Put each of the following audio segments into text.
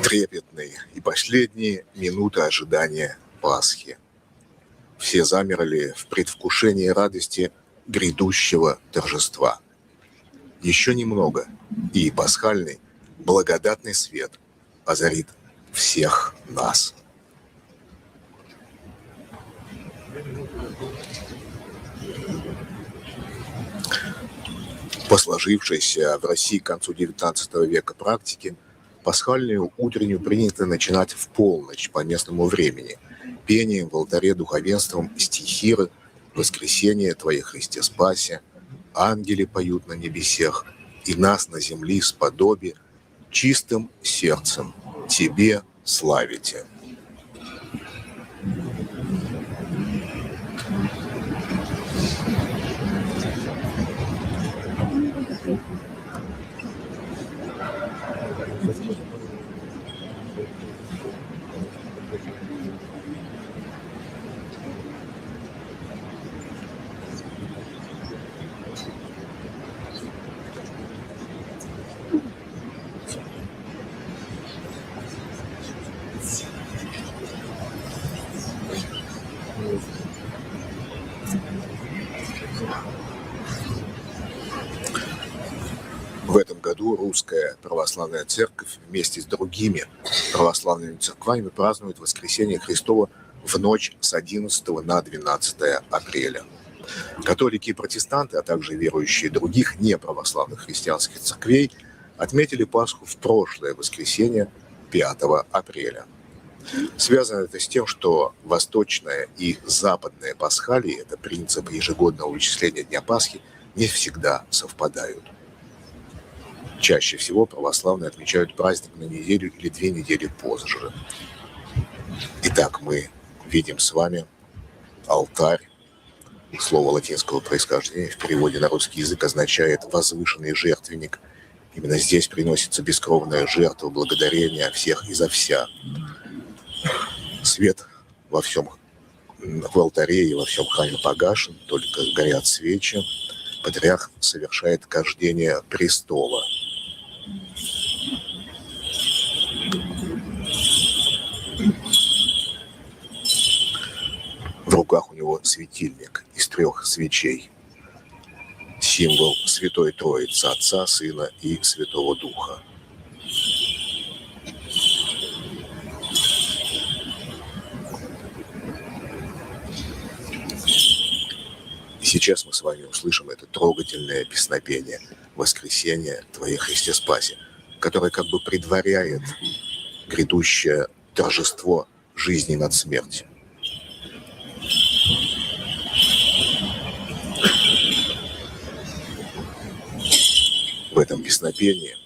Трепетные и последние минуты ожидания Пасхи. Все замерли в предвкушении радости грядущего торжества. Еще немного, и пасхальный благодатный свет озарит всех нас. По сложившейся в России к концу XIX века практике, пасхальную утреннюю принято начинать в полночь по местному времени, пением в алтаре духовенством стихиры «Воскресение Твое, Христе спаси», «Ангели поют на небесех, и нас на земли сподоби, чистым сердцем Тебе славите». В этом году Русская Православная Церковь вместе с другими православными церквами празднует Воскресение Христово в ночь с 11 на 12 апреля. Католики и протестанты, а также верующие других неправославных христианских церквей отметили Пасху в прошлое воскресенье 5 апреля. Связано это с тем, что восточная и западная пасхалии, это принцип ежегодного вычисления Дня Пасхи, не всегда совпадают. Чаще всего православные отмечают праздник на неделю или 2 недели позже. Итак, мы видим с вами алтарь. Слово латинского происхождения в переводе на русский язык означает «возвышенный жертвенник». Именно здесь приносится бескровная жертва, благодарение всех и за вся. Свет в алтаре и во всем храме погашен, только горят свечи. Патриарх совершает кождение престола. В руках у него светильник из 3 свечей. Символ Святой Троицы, Отца, Сына и Святого Духа. И сейчас мы с вами услышим это трогательное песнопение «Воскресение Твое, Христе спаси», которое как бы предваряет грядущее торжество жизни над смертью. В этом песнопении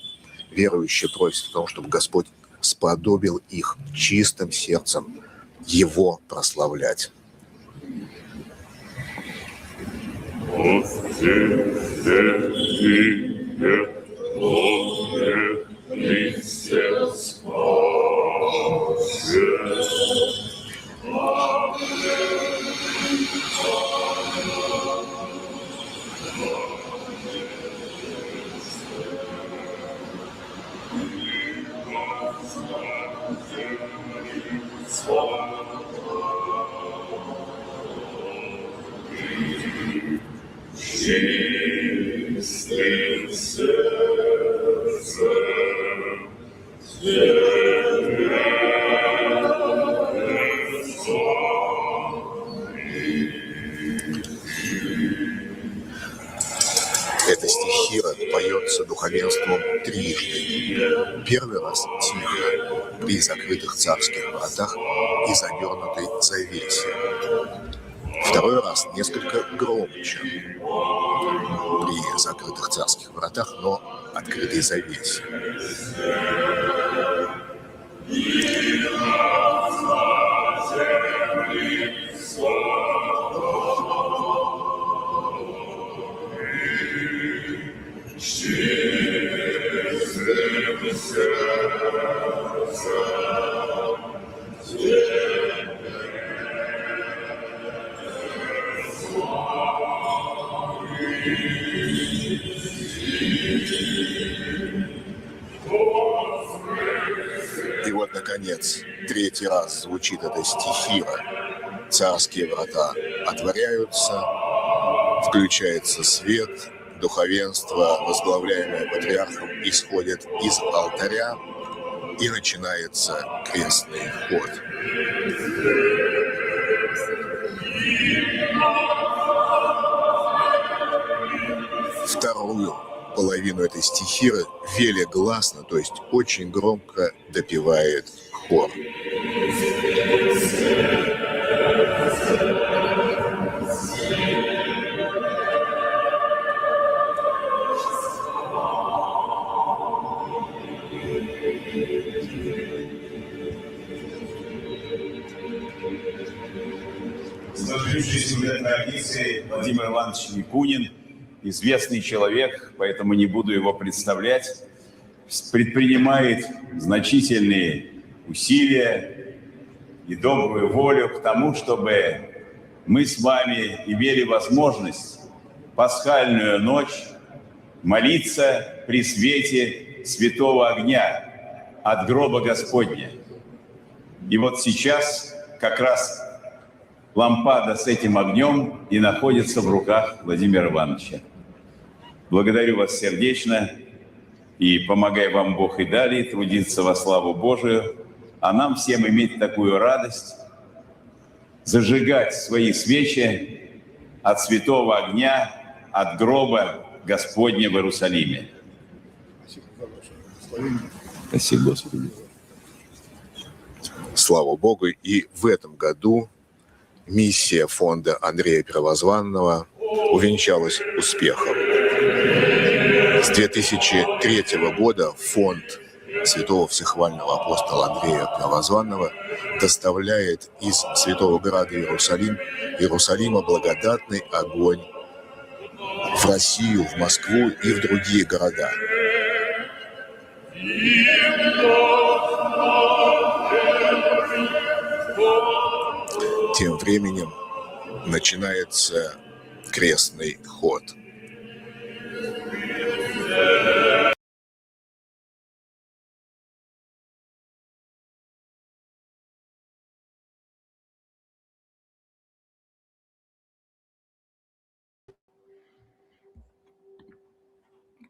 верующие просят о том, чтобы Господь сподобил их чистым сердцем Его прославлять. Чистым сердцем Эта стихира поется духовенством трижды. Первый раз тихо, при закрытых царских вратах и завернутой завесе. Второй раз несколько громче, при закрытых царских вратах, но открытой завесе. She наконец, третий раз звучит эта стихира. Царские врата отворяются, включается свет, духовенство, возглавляемое патриархом, исходит из алтаря, и начинается крестный ход. Вторую половину этой стихиры велегласно, то есть очень громко допевает хор. Сложившийся в этой традиции Владимир Иванович Якунин, известный человек, поэтому не буду его представлять, предпринимает значительные усилия и добрую волю к тому, чтобы мы с вами имели возможность пасхальную ночь молиться при свете святого огня от гроба Господня. И вот сейчас как раз лампада с этим огнем и находится в руках Владимира Ивановича. Благодарю вас сердечно, и помогай вам Бог и далее трудиться во славу Божию, а нам всем иметь такую радость, зажигать свои свечи от святого огня, от гроба Господня в Иерусалиме. Спасибо, Господи. Слава Богу, и в этом году миссия фонда Андрея Первозванного увенчалась успехом. С 2003 года фонд святого всехвального апостола Андрея Первозванного доставляет из Святого Града Иерусалима благодатный огонь в Россию, в Москву и в другие города. Тем временем начинается крестный ход.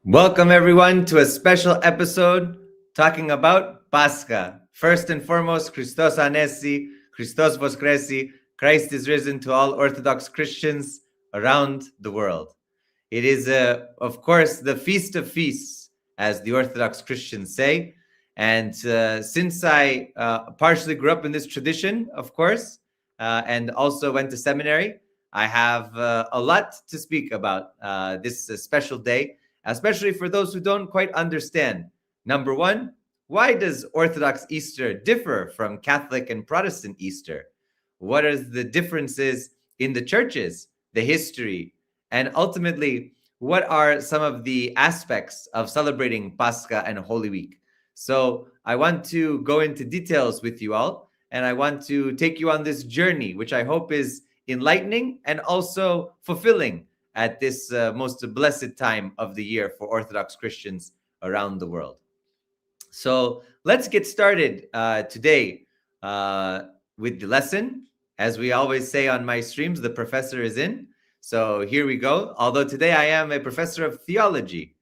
Welcome everyone to a special episode talking about Pascha. First and foremost, Christos Anesi, Christos Voskresi, Christ is risen to all Orthodox Christians around the world. It is, of course, the Feast of Feasts, as the Orthodox Christians say. And since I partially grew up in this tradition, of course, and also went to seminary, I have a lot to speak about this special day, especially for those who don't quite understand. Number one, why does Orthodox Easter differ from Catholic and Protestant Easter? What are the differences in the churches, the history, and ultimately, what are some of the aspects of celebrating Pascha and Holy Week? So I want to go into details with you all, and I want to take you on this journey, which I hope is enlightening and also fulfilling at this most blessed time of the year for Orthodox Christians around the world. So let's get started today with the lesson. As we always say on my streams, the professor is in. So here we go. Although today I am a professor of theology,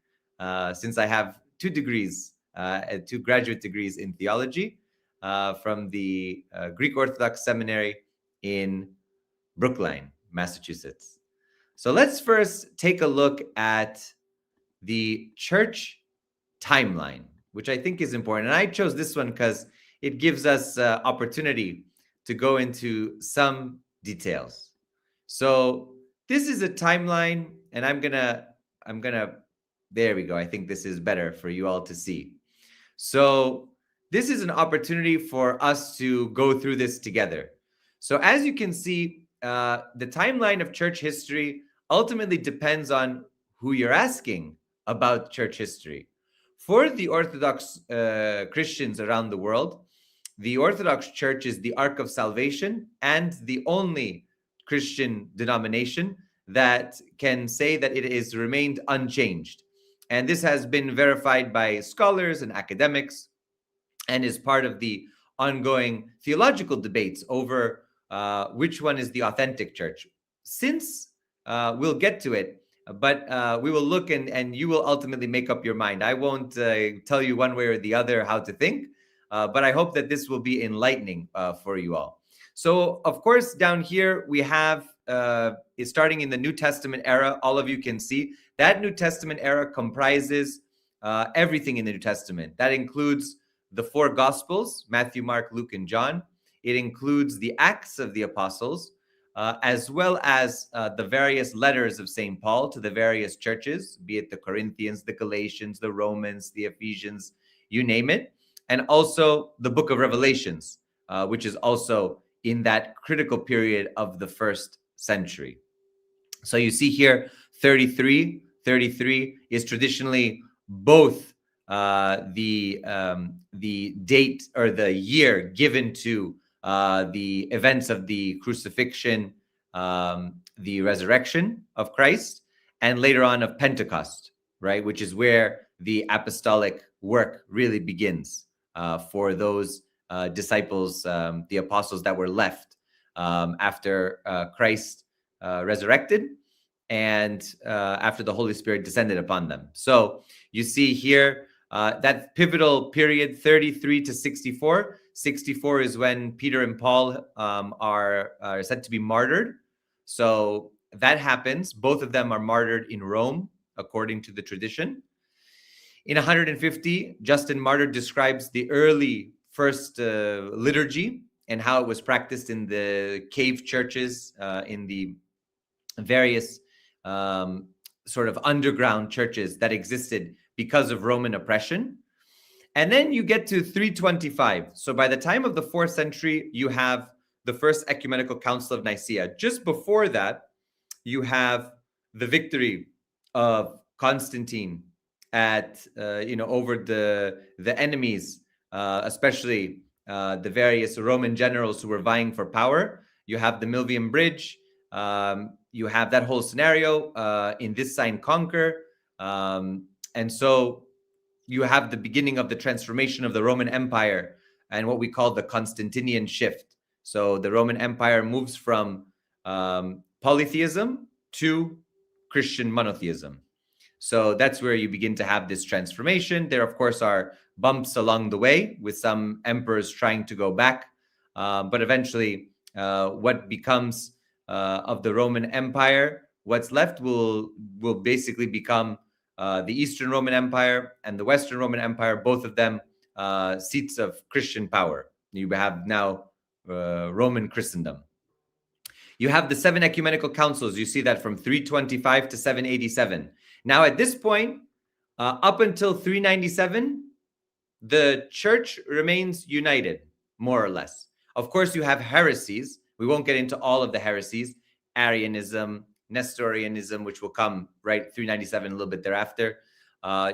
since I have 2 degrees, 2 graduate degrees in theology from the Greek Orthodox Seminary in Brookline, Massachusetts. So let's first take a look at the church timeline, which I think is important. And I chose this one because it gives us opportunity to go into some details. So this is a timeline, and I'm gonna, there we go. I think this is better for you all to see. So this is an opportunity for us to go through this together. So as you can see, the timeline of church history ultimately depends on who you're asking about church history. For the Orthodox Christians around the world, the Orthodox Church is the Ark of Salvation and the only Christian denomination that can say that it has remained unchanged. And this has been verified by scholars and academics and is part of the ongoing theological debates over which one is the authentic church. Since we'll get to it, but we will look and you will ultimately make up your mind. I won't tell you one way or the other how to think, but I hope that this will be enlightening for you all. So, of course, down here we have, is starting in the New Testament era. All of you can see that New Testament era comprises everything in the New Testament. That includes the four Gospels, Matthew, Mark, Luke, and John. It includes the Acts of the Apostles, as well as the various letters of St. Paul to the various churches, be it the Corinthians, the Galatians, the Romans, the Ephesians, you name it. And also the book of Revelations, which is also in that critical period of the first century. So you see here 33. 33 is traditionally both the date or the year given to the events of the crucifixion, the resurrection of Christ, and later on of Pentecost, right? Which is where the apostolic work really begins for those disciples, the apostles that were left after Christ resurrected and after the Holy Spirit descended upon them. So you see here that pivotal period, 33 to 64. 64 is when Peter and Paul are said to be martyred. So that happens. Both of them are martyred in Rome, according to the tradition. In 150, Justin Martyr describes the early first liturgy and how it was practiced in the cave churches, in the various sort of underground churches that existed because of Roman oppression. And then you get to 325. So by the time of the 4th century, you have the First Ecumenical Council of Nicaea. Just before that, you have the victory of Constantine at over the enemies, especially the various Roman generals who were vying for power. You have the Milvian Bridge. You have that whole scenario in This Sign Conquer. And so you have the beginning of the transformation of the Roman Empire and what we call the Constantinian shift. So the Roman Empire moves from polytheism to Christian monotheism. So that's where you begin to have this transformation. There, of course, are bumps along the way with some emperors trying to go back. But eventually, what becomes of the Roman Empire, what's left will basically become the Eastern Roman Empire and the Western Roman Empire, both of them seats of Christian power. You have now Roman Christendom. You have the 7 ecumenical councils. You see that from 325 to 787. Now, at this point, up until 397, the church remains united, more or less. Of course, you have heresies. We won't get into all of the heresies. Arianism, Nestorianism, which will come right 397, a little bit thereafter.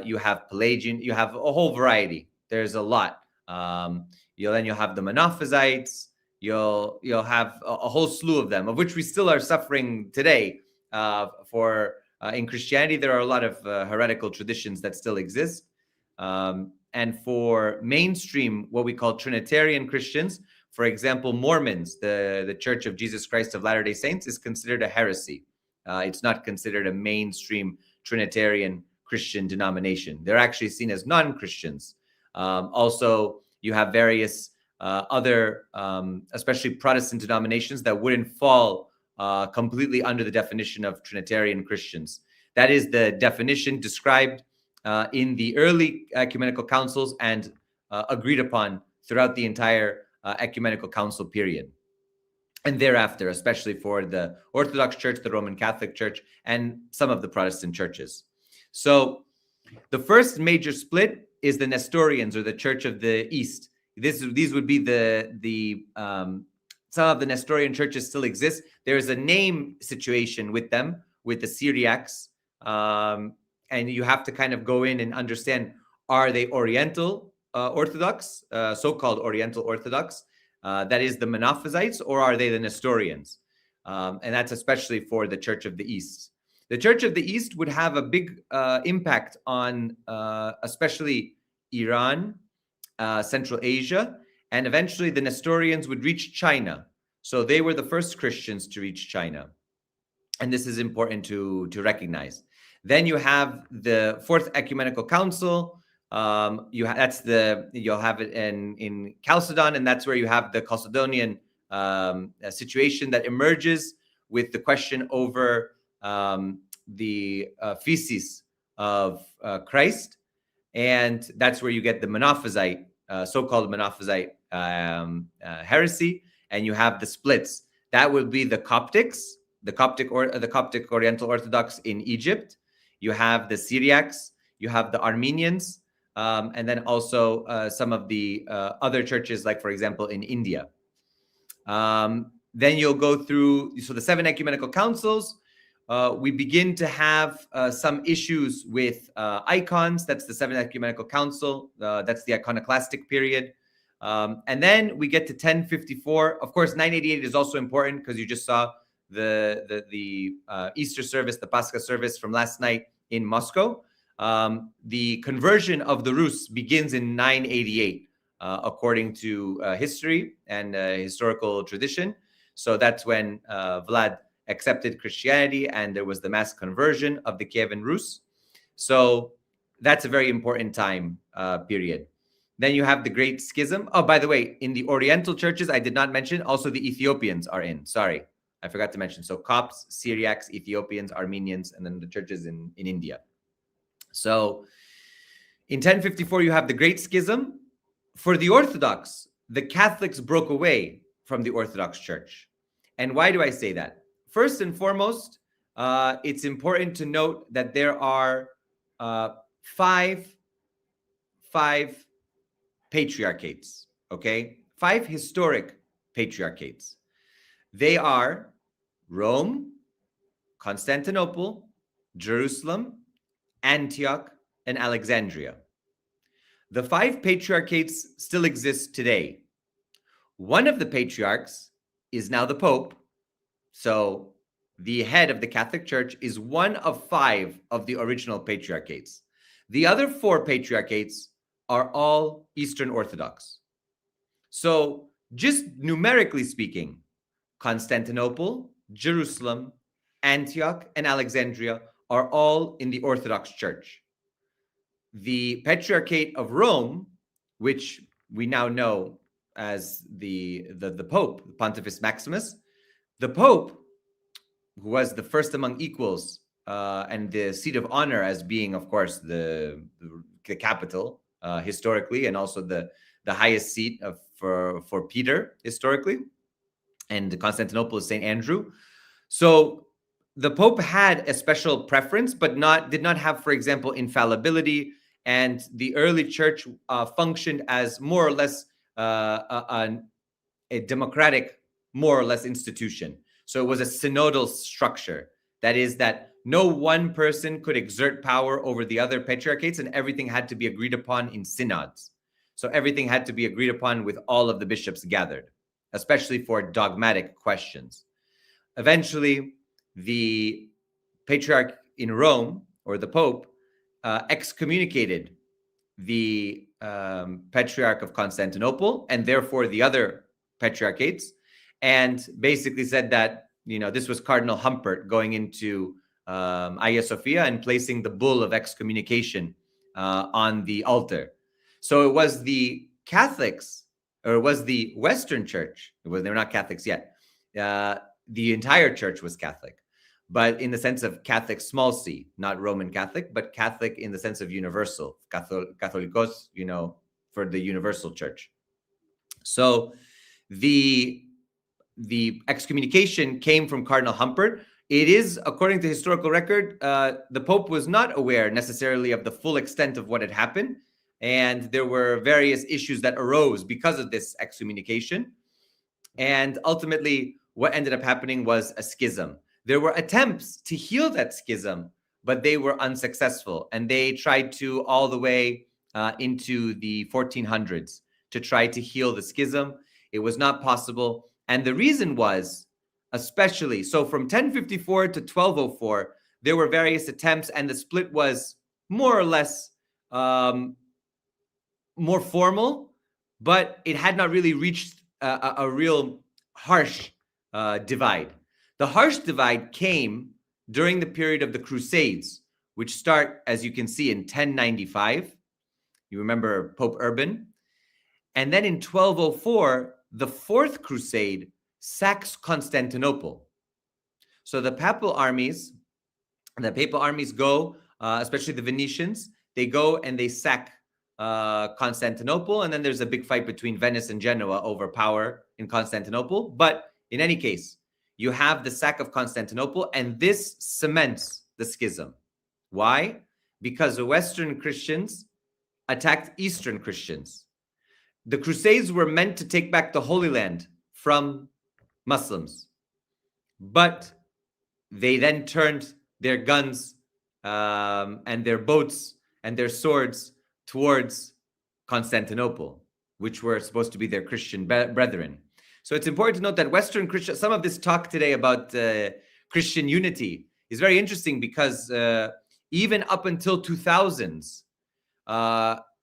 You have Pelagian. You have a whole variety. There's a lot. You'll have the Monophysites. You'll have a whole slew of them, of which we still are suffering today. In Christianity, there are a lot of heretical traditions that still exist. And for mainstream, what we call Trinitarian Christians, for example, Mormons, the Church of Jesus Christ of Latter-day Saints, is considered a heresy. It's not considered a mainstream Trinitarian Christian denomination. They're actually seen as non-Christians. Also, you have various other, especially Protestant denominations that wouldn't fall completely under the definition of Trinitarian Christians. That is the definition described in the early ecumenical councils and agreed upon throughout the entire ecumenical council period. And thereafter, especially for the Orthodox Church, the Roman Catholic Church, and some of the Protestant churches. So the first major split is the Nestorians, or the Church of the East. These would be some of the Nestorian churches still exist. There's a name situation with them, with the Syriacs. And you have to kind of go in and understand, are they Oriental Orthodox, so-called Oriental Orthodox? That is the Monophysites, or are they the Nestorians? And that's especially for the Church of the East. The Church of the East would have a big impact on especially Iran, Central Asia, And eventually the Nestorians would reach China. So they were the first Christians to reach China. And this is important to recognize. Then you have the Fourth Ecumenical Council. You'll have it in Chalcedon, and that's where you have the Chalcedonian situation that emerges with the question over the feces of Christ, and that's where you get the Monophysite, so-called Monophysite heresy, and you have the splits. That would be the Coptics, the Coptic Oriental Orthodox in Egypt. You have the Syriacs, you have the Armenians, and then also some of the other churches, like, for example, in India. Then you'll go through, so the 7 ecumenical councils. We begin to have some issues with icons. That's the 7th ecumenical council. That's the iconoclastic period. And then we get to 1054. Of course, 988 is also important because you just saw the Easter service, the Pascha service from last night in Moscow. The conversion of the Rus begins in 988, according to history and historical tradition. So that's when Vlad accepted Christianity, and there was the mass conversion of the Kievan Rus. So that's a very important time period. Then you have the Great Schism. Oh, by the way, in the Oriental churches, I did not mention, also the Ethiopians are in. Sorry, I forgot to mention. So Copts, Syriacs, Ethiopians, Armenians, and then the churches in India. So in 1054, you have the Great Schism. For the Orthodox, the Catholics broke away from the Orthodox Church. And why do I say that? First and foremost, it's important to note that there are five patriarchates, okay? 5 historic patriarchates. They are Rome, Constantinople, Jerusalem, Antioch, and Alexandria. The 5 patriarchates still exist today. One of the patriarchs is now the Pope. So the head of the Catholic Church is one of 5 of the original patriarchates. The other 4 patriarchates are all Eastern Orthodox. So just numerically speaking, Constantinople, Jerusalem, Antioch, and Alexandria are all in the Orthodox Church. The Patriarchate of Rome, which we now know as the Pope, Pontifex Maximus, the Pope, who was the first among equals and the seat of honor as being, of course, the capital historically, and also the highest seat for Peter historically, and Constantinople is St. Andrew. So the Pope had a special preference, but did not have, for example, infallibility. And the early church functioned as more or less a democratic, more or less institution. So it was a synodal structure. That is, that no one person could exert power over the other patriarchates, and everything had to be agreed upon in synods. So everything had to be agreed upon with all of the bishops gathered, especially for dogmatic questions. Eventually, the patriarch in Rome, or the Pope, excommunicated the Patriarch of Constantinople and therefore the other patriarchates, and basically said that, this was Cardinal Humbert going into Hagia Sophia and placing the bull of excommunication on the altar. So it was the Catholics, or it was the Western Church. They're not Catholics yet. The entire church was Catholic, but in the sense of Catholic small c, not Roman Catholic, but Catholic in the sense of universal, Catholicos, for the universal church. So the excommunication came from Cardinal Humbert. It is, according to historical record, the Pope was not aware necessarily of the full extent of what had happened, and there were various issues that arose because of this excommunication. And ultimately, what ended up happening was a schism. There were attempts to heal that schism, but they were unsuccessful. And they tried to all the way into the 1400s to try to heal the schism. It was not possible. And the reason was, especially, so from 1054 to 1204, there were various attempts, and the split was more or less more formal, but it had not really reached a real harsh divide. The harsh divide came during the period of the Crusades, which start, as you can see, in 1095. You remember Pope Urban. And then in 1204, the Fourth Crusade sacks Constantinople. So the papal armies go, especially the Venetians, they go and they sack Constantinople. And then there's a big fight between Venice and Genoa over power in Constantinople. But in any case, you have the sack of Constantinople, and this cements the schism. Why? Because the Western Christians attacked Eastern Christians. The Crusades were meant to take back the Holy Land from Muslims, but they then turned their guns and their boats and their swords towards Constantinople, which were supposed to be their Christian brethren. So it's important to note that Western Christian, some of this talk today about Christian unity is very interesting because even up until 2000s,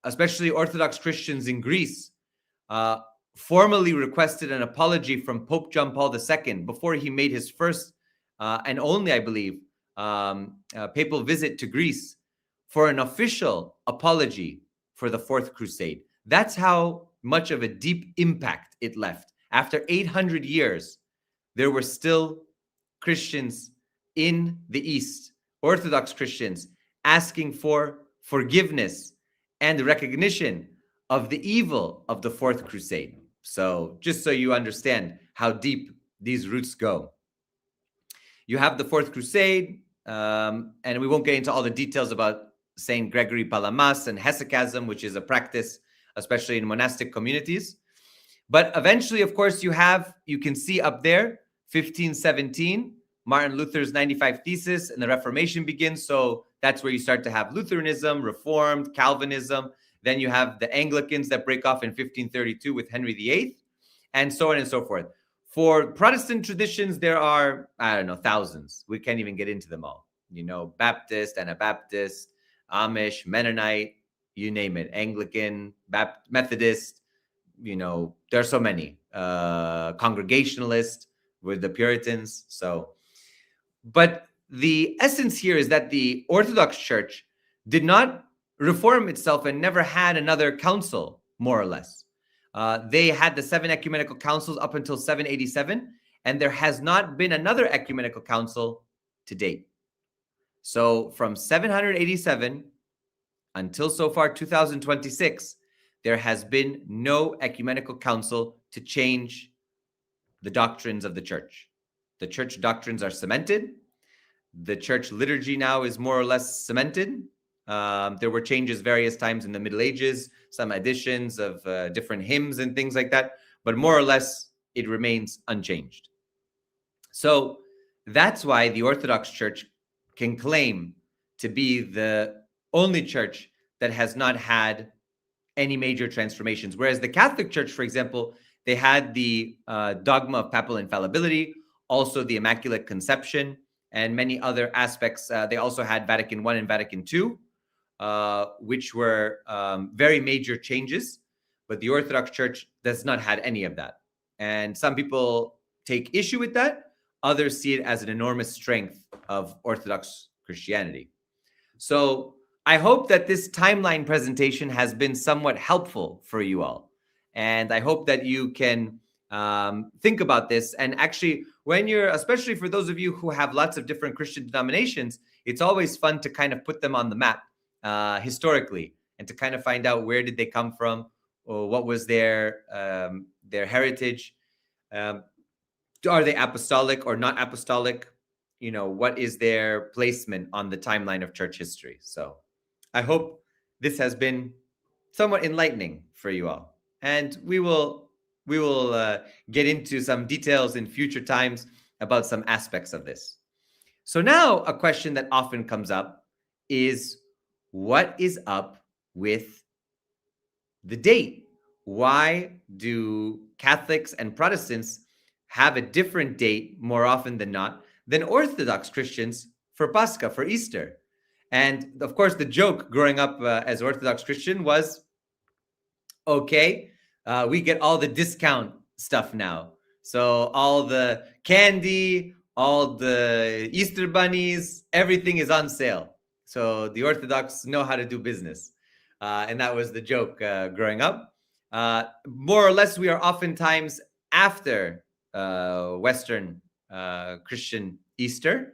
especially Orthodox Christians in Greece, formally requested an apology from Pope John Paul II before he made his first and only, I believe, papal visit to Greece for an official apology for the Fourth Crusade. That's how much of a deep impact it left. After 800 years, there were still Christians in the East, Orthodox Christians, asking for forgiveness and recognition of the evil of the Fourth Crusade. So just so you understand how deep these roots go. You have the Fourth Crusade, and we won't get into all the details about Saint Gregory Palamas and hesychasm, which is a practice, especially in monastic communities. But eventually, of course, you can see up there, 1517, Martin Luther's 95 Thesis, and the Reformation begins. So that's where you start to have Lutheranism, Reformed, Calvinism. Then you have the Anglicans that break off in 1532 with Henry VIII, and so on and so forth. For Protestant traditions, there are, thousands. We can't even get into them all. Baptist, Anabaptist, Amish, Mennonite, you name it, Anglican, Methodist, there are so many. Congregationalist with the Puritans. But the essence here is that the Orthodox Church did not reform itself and never had another council, more or less. They had the 7 ecumenical councils up until 787, and there has not been another ecumenical council to date. So from 787 until so far 2026, there has been no ecumenical council to change the doctrines of the church. The church doctrines are cemented. The church liturgy now is more or less cemented. There were changes various times in the Middle Ages, some additions of different hymns and things like that, but more or less it remains unchanged. So that's why the Orthodox Church can claim to be the only church that has not had any major transformations. Whereas the Catholic Church, for example, they had the dogma of papal infallibility, also the Immaculate Conception, and many other aspects. They also had Vatican I and Vatican II, which were very major changes, but the Orthodox Church does not have any of that. And some people take issue with that. Others see it as an enormous strength of Orthodox Christianity. So I hope that this timeline presentation has been somewhat helpful for you all. And I hope that you can think about this. And actually, especially for those of you who have lots of different Christian denominations, it's always fun to kind of put them on the map historically and to kind of find out where did they come from, or what was their heritage. Are they apostolic or not apostolic? What is their placement on the timeline of church history? So I hope this has been somewhat enlightening for you all. And we will get into some details in future times about some aspects of this. So now a question that often comes up is, what is up with the date? Why do Catholics and Protestants have a different date more often than not than Orthodox Christians for Pascha, for Easter? And of course, the joke growing up as Orthodox Christian was, okay, we get all the discount stuff now. So all the candy, all the Easter bunnies, everything is on sale. So the Orthodox know how to do business. And that was the joke growing up. More or less, we are oftentimes after Western Christian Easter.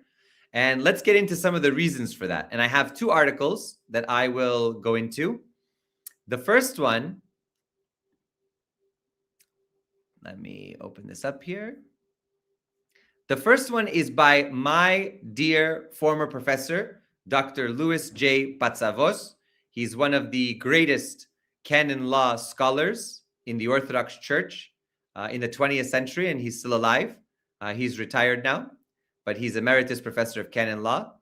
And let's get into some of the reasons for that. And I have two articles that I will go into. The first one, let me open this up here. The first one is by my dear former professor, Dr. Louis J. Patsavos. He's one of the greatest canon law scholars in the Orthodox Church in the 20th century, and he's still alive. He's retired now, but he's emeritus professor of canon law.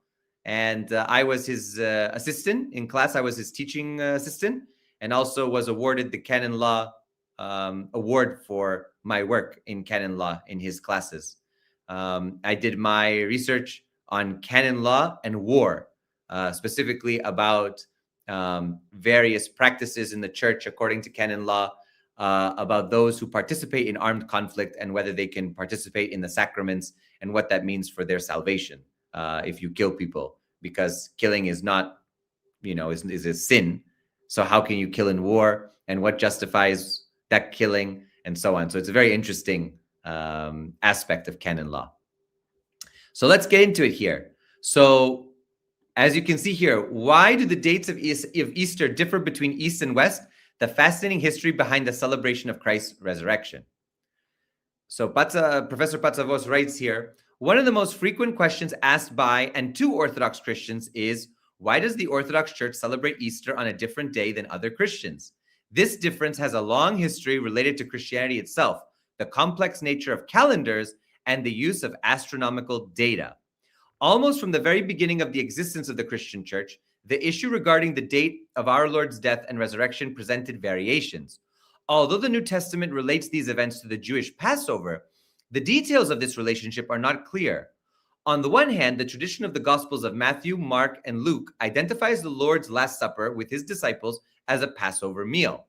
And I was his assistant in class. I was his teaching assistant, and also was awarded the canon law award for my work in canon law in his classes. I did my research on canon law and war, specifically about various practices in the church according to canon law, about those who participate in armed conflict and whether they can participate in the sacraments and what that means for their salvation if you kill people, because killing is not, is a sin. So how can you kill in war, and what justifies that killing, and so on. So it's a very interesting aspect of canon law. So let's get into it here. So as you can see here, why do the dates of Easter differ between East and West? The fascinating history behind the celebration of Christ's resurrection. So Professor Patsavos writes here, one of the most frequent questions asked by and to Orthodox Christians is, why does the Orthodox Church celebrate Easter on a different day than other Christians? This difference has a long history related to Christianity itself, the complex nature of calendars, and the use of astronomical data. Almost from the very beginning of the existence of the Christian Church, the issue regarding the date of our Lord's death and resurrection presented variations. Although the New Testament relates these events to the Jewish Passover, the details of this relationship are not clear. On the one hand, the tradition of the Gospels of Matthew, Mark, and Luke identifies the Lord's Last Supper with his disciples as a Passover meal.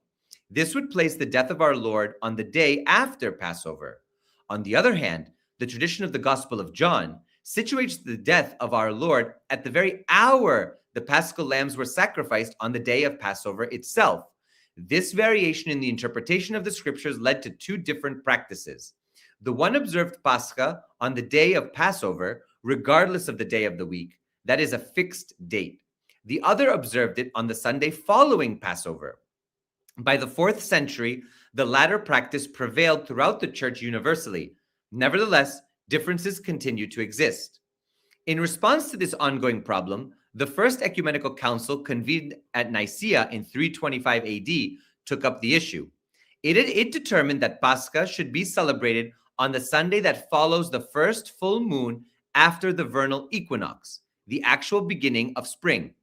This would place the death of our Lord on the day after Passover. On the other hand, the tradition of the Gospel of John situates the death of our Lord at the very hour the Paschal lambs were sacrificed on the day of Passover itself. This variation in the interpretation of the scriptures led to two different practices. The one observed Pascha on the day of Passover, regardless of the day of the week. That is a fixed date. The other observed it on the Sunday following Passover. By the 4th century, the latter practice prevailed throughout the church universally. Nevertheless, differences continue to exist. In response to this ongoing problem, the First Ecumenical Council, convened at Nicaea in 325 AD, took up the issue. It determined that Pascha should be celebrated on the Sunday that follows the first full moon after the vernal equinox, the actual beginning of spring.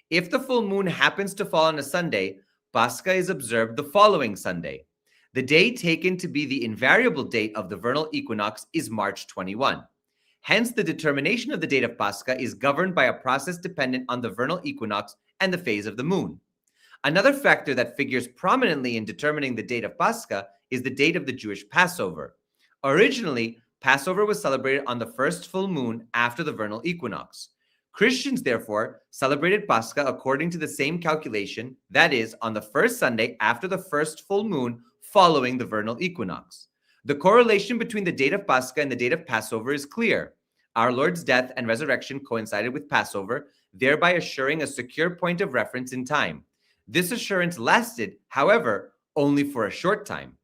If the full moon happens to fall on a Sunday, Pascha is observed the following Sunday. The day taken to be the invariable date of the vernal equinox is March 21. Hence, the determination of the date of Pascha is governed by a process dependent on the vernal equinox and the phase of the moon. Another factor that figures prominently in determining the date of Pascha is the date of the Jewish Passover. Originally, Passover was celebrated on the first full moon after the vernal equinox. Christians, therefore, celebrated Pascha according to the same calculation, that is, on the first Sunday after the first full moon following the vernal equinox. The correlation between the date of Pascha and the date of Passover is clear. Our Lord's death and resurrection coincided with Passover, thereby assuring a secure point of reference in time. This assurance lasted, however, only for a short time.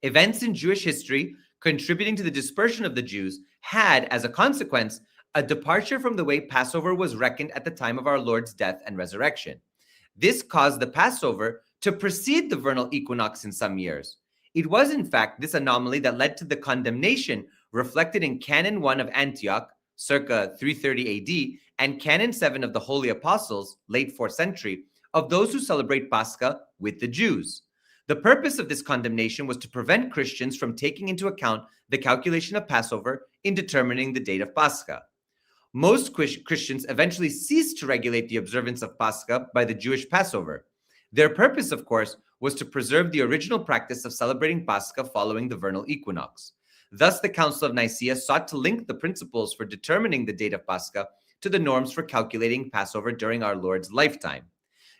Events in Jewish history contributing to the dispersion of the Jews had, as a consequence, a departure from the way Passover was reckoned at the time of our Lord's death and resurrection. This caused the Passover to precede the vernal equinox in some years. It was, in fact, this anomaly that led to the condemnation reflected in Canon 1 of Antioch, circa 330 AD, and Canon 7 of the Holy Apostles, late 4th century, of those who celebrate Pascha with the Jews. The purpose of this condemnation was to prevent Christians from taking into account the calculation of Passover in determining the date of Pascha. Most Christians eventually ceased to regulate the observance of Pascha by the Jewish Passover. Their purpose, of course, was to preserve the original practice of celebrating Pascha following the vernal equinox. Thus, the Council of Nicaea sought to link the principles for determining the date of Pascha to the norms for calculating Passover during our Lord's lifetime.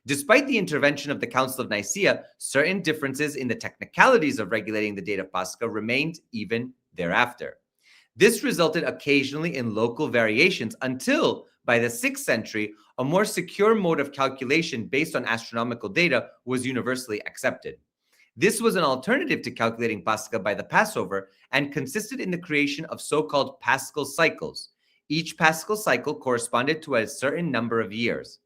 Despite the intervention of the Council of Nicaea, certain differences in the technicalities of regulating the date of Pascha remained even thereafter. This resulted occasionally in local variations until, by the 6th century, a more secure mode of calculation based on astronomical data was universally accepted. This was an alternative to calculating Pascha by the Passover and consisted in the creation of so-called Paschal cycles. Each Paschal cycle corresponded to a certain number of years.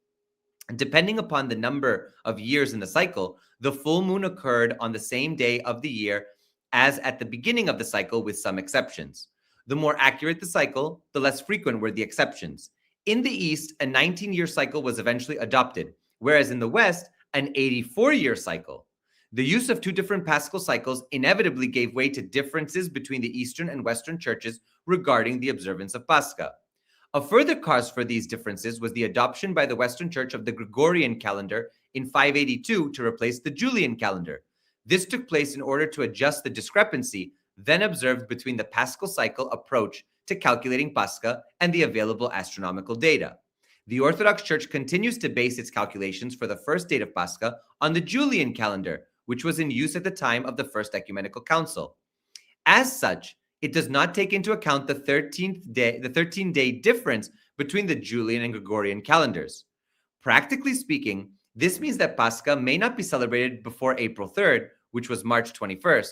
Depending upon the number of years in the cycle, the full moon occurred on the same day of the year as at the beginning of the cycle, with some exceptions. The more accurate the cycle, the less frequent were the exceptions. In the East, a 19-year cycle was eventually adopted, whereas in the West, an 84-year cycle. The use of two different Paschal cycles inevitably gave way to differences between the Eastern and Western churches regarding the observance of Pascha. A further cause for these differences was the adoption by the Western Church of the Gregorian calendar in 582 to replace the Julian calendar. This took place in order to adjust the discrepancy then observed between the Paschal cycle approach to calculating Pascha and the available astronomical data. The Orthodox Church continues to base its calculations for the first date of Pascha on the Julian calendar, which was in use at the time of the First Ecumenical Council. As such, it does not take into account the 13-day difference between the Julian and Gregorian calendars. Practically speaking, this means that Pascha may not be celebrated before April 3rd, which was March 21st,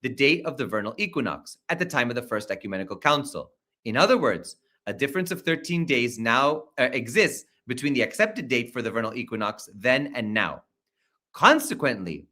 the date of the vernal equinox, at the time of the First Ecumenical Council. In other words, a difference of 13 days now exists between the accepted date for the vernal equinox then and now. Consequently,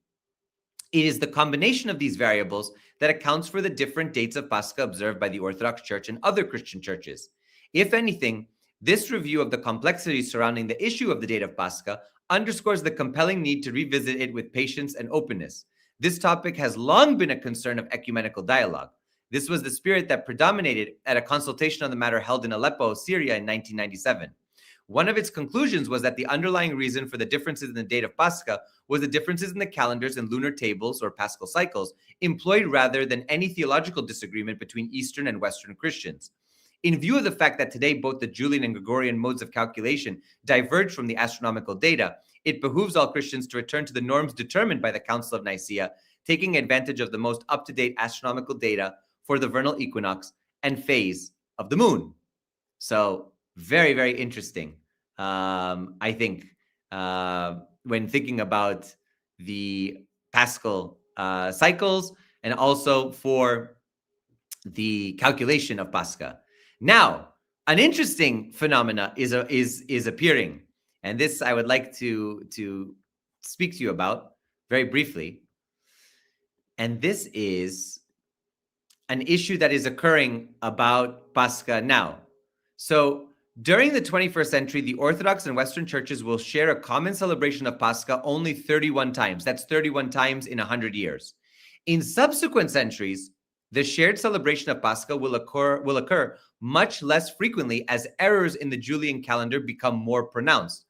it is the combination of these variables that accounts for the different dates of Pascha observed by the Orthodox Church and other Christian churches. If anything, this review of the complexities surrounding the issue of the date of Pascha underscores the compelling need to revisit it with patience and openness. This topic has long been a concern of ecumenical dialogue. This was the spirit that predominated at a consultation on the matter held in Aleppo, Syria in 1997. One of its conclusions was that the underlying reason for the differences in the date of Pascha was the differences in the calendars and lunar tables or Paschal cycles employed rather than any theological disagreement between Eastern and Western Christians. In view of the fact that today both the Julian and Gregorian modes of calculation diverge from the astronomical data, it behooves all Christians to return to the norms determined by the Council of Nicaea, taking advantage of the most up-to-date astronomical data for the vernal equinox and phase of the moon. So, very, very interesting, I think, when thinking about the Paschal cycles and also for the calculation of Pascha. Now, an interesting phenomena is appearing, and this I would like to speak to you about very briefly. And this is an issue that is occurring about Pascha now. So, during the 21st century, the Orthodox and Western churches will share a common celebration of Pascha only 31 times. That's 31 times in 100 years. In subsequent centuries, the shared celebration of Pascha will occur much less frequently as errors in the Julian calendar become more pronounced.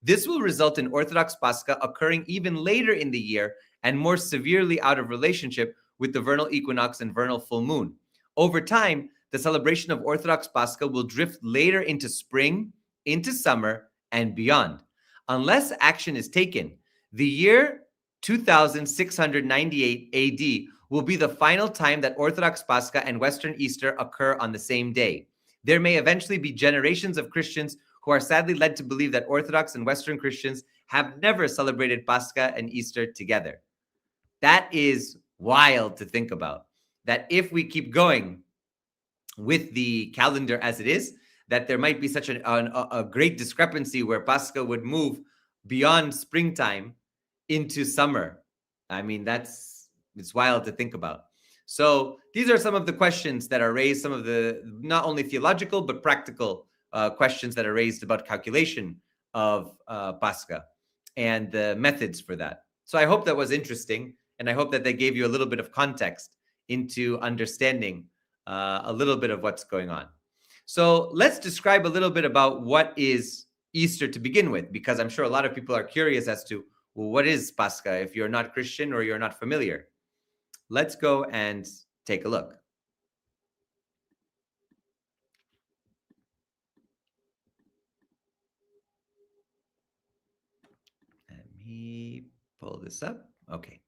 This will result in Orthodox Pascha occurring even later in the year and more severely out of relationship with the vernal equinox and vernal full moon. Over time, the celebration of Orthodox Pascha will drift later into spring, into summer, and beyond. Unless action is taken, the year 2698 AD will be the final time that Orthodox Pascha and Western Easter occur on the same day. There may eventually be generations of Christians who are sadly led to believe that Orthodox and Western Christians have never celebrated Pascha and Easter together. That is wild to think about. That if we keep going with the calendar as it is, that there might be such a great discrepancy where Pascha would move beyond springtime into summer. I mean, it's wild to think about. So these are some of the questions that are raised, some of the not only theological, but practical questions that are raised about calculation of Pascha and the methods for that. So I hope that was interesting, and I hope that they gave you a little bit of context into understanding a little bit of what's going on. So let's describe a little bit about what is Easter to begin with, because I'm sure a lot of people are curious as to well, what is Pascha if you're not Christian or you're not familiar? Let's go and take a look. Let me pull this up. Okay,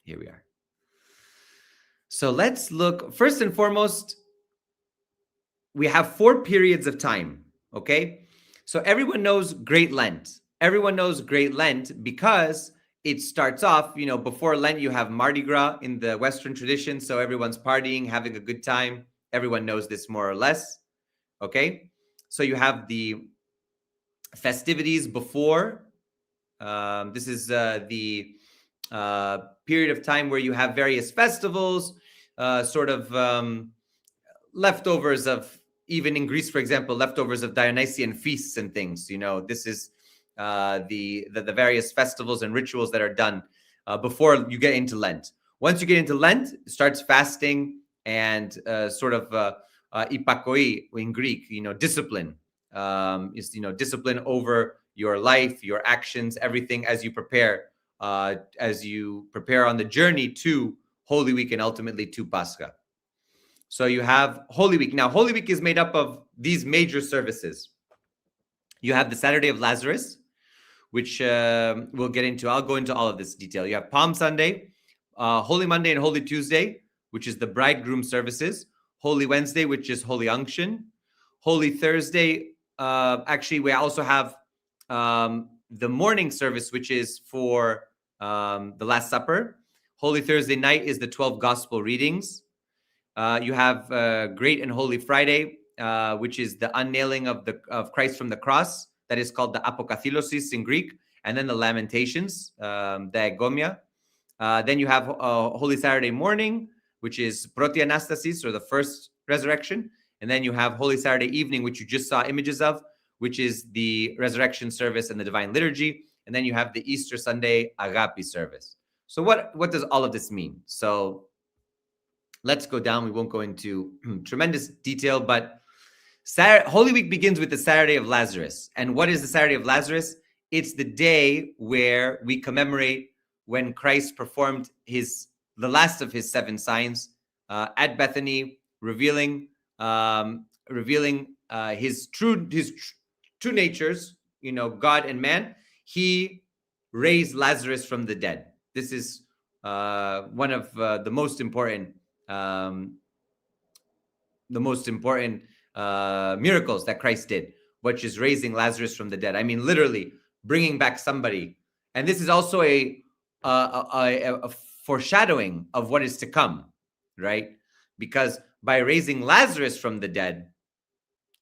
here we are. So let's look. First and foremost, we have 4 periods of time, okay? So everyone knows Great Lent. Everyone knows Great Lent because it starts off, before Lent, you have Mardi Gras in the Western tradition. So everyone's partying, having a good time. Everyone knows this more or less, okay? So you have the festivities before. This is the period of time where you have various festivals, leftovers of, even in Greece, for example, leftovers of Dionysian feasts and things. This is the various festivals and rituals that are done before you get into Lent. Once you get into Lent, it starts fasting and ipakoi in Greek, discipline. Is discipline over your life, your actions, everything as you prepare on the journey to Holy Week and ultimately to Pascha. So you have Holy Week. Now, Holy Week is made up of these major services. You have the Saturday of Lazarus, which we'll get into. I'll go into all of this detail. You have Palm Sunday, Holy Monday and Holy Tuesday, which is the bridegroom services. Holy Wednesday, which is Holy Unction. Holy Thursday, actually, we also have the morning service, which is for the Last Supper. Holy Thursday night is the 12 Gospel readings. You have Great and Holy Friday, which is the unnailing of Christ from the cross. That is called the Apokathilosis in Greek. And then the Lamentations, the Egomia. Then you have Holy Saturday morning, which is Proti Anastasis, or the first resurrection. And then you have Holy Saturday evening, which you just saw images of, which is the resurrection service and the divine liturgy. And then you have the Easter Sunday Agape service. So what does all of this mean? So let's go down. We won't go into tremendous detail, but Holy Week begins with the Saturday of Lazarus. And what is the Saturday of Lazarus? It's the day where we commemorate when Christ performed the last of his 7 signs at Bethany, revealing his true natures, God and man. He raised Lazarus from the dead. This is one of the most important miracles that Christ did, which is raising Lazarus from the dead. I mean, literally bringing back somebody. And this is also a foreshadowing of what is to come, right? Because by raising Lazarus from the dead,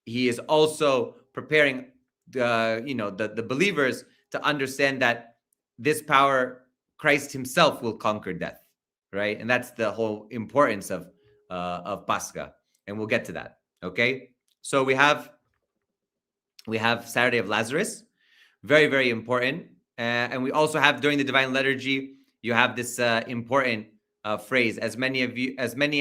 he is also preparing the believers to understand that this power, Christ himself will conquer death, right? And that's the whole importance of Pascha, and we'll get to that. Okay, so we have Saturday of Lazarus, very, very important, and we also have during the divine liturgy, you have this important phrase: as many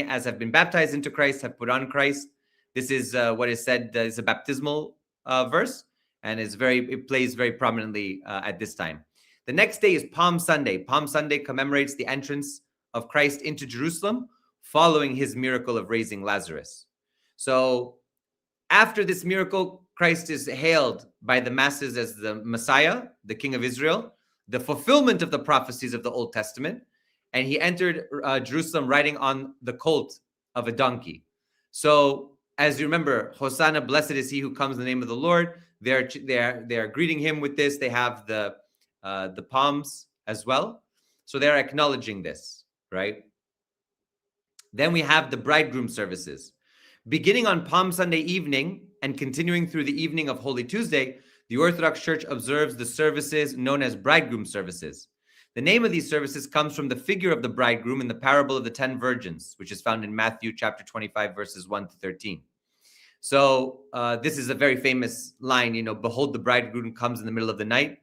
as have been baptized into Christ have put on Christ. This is what is said. Is a baptismal verse, and it plays very prominently at this time. The next day is Palm Sunday. Palm Sunday commemorates the entrance of Christ into Jerusalem following his miracle of raising Lazarus. So after this miracle, Christ is hailed by the masses as the Messiah, the King of Israel, the fulfillment of the prophecies of the Old Testament. And he entered Jerusalem riding on the colt of a donkey. So as you remember, Hosanna, blessed is he who comes in the name of the Lord. They're greeting him with this. They have the palms as well. So they're acknowledging this, right? Then we have the bridegroom services. Beginning on Palm Sunday evening and continuing through the evening of Holy Tuesday, the Orthodox Church observes the services known as bridegroom services. The name of these services comes from the figure of the bridegroom in the parable of the 10 virgins, which is found in Matthew chapter 25, verses 1 to 13. So this is a very famous line, behold, the bridegroom comes in the middle of the night,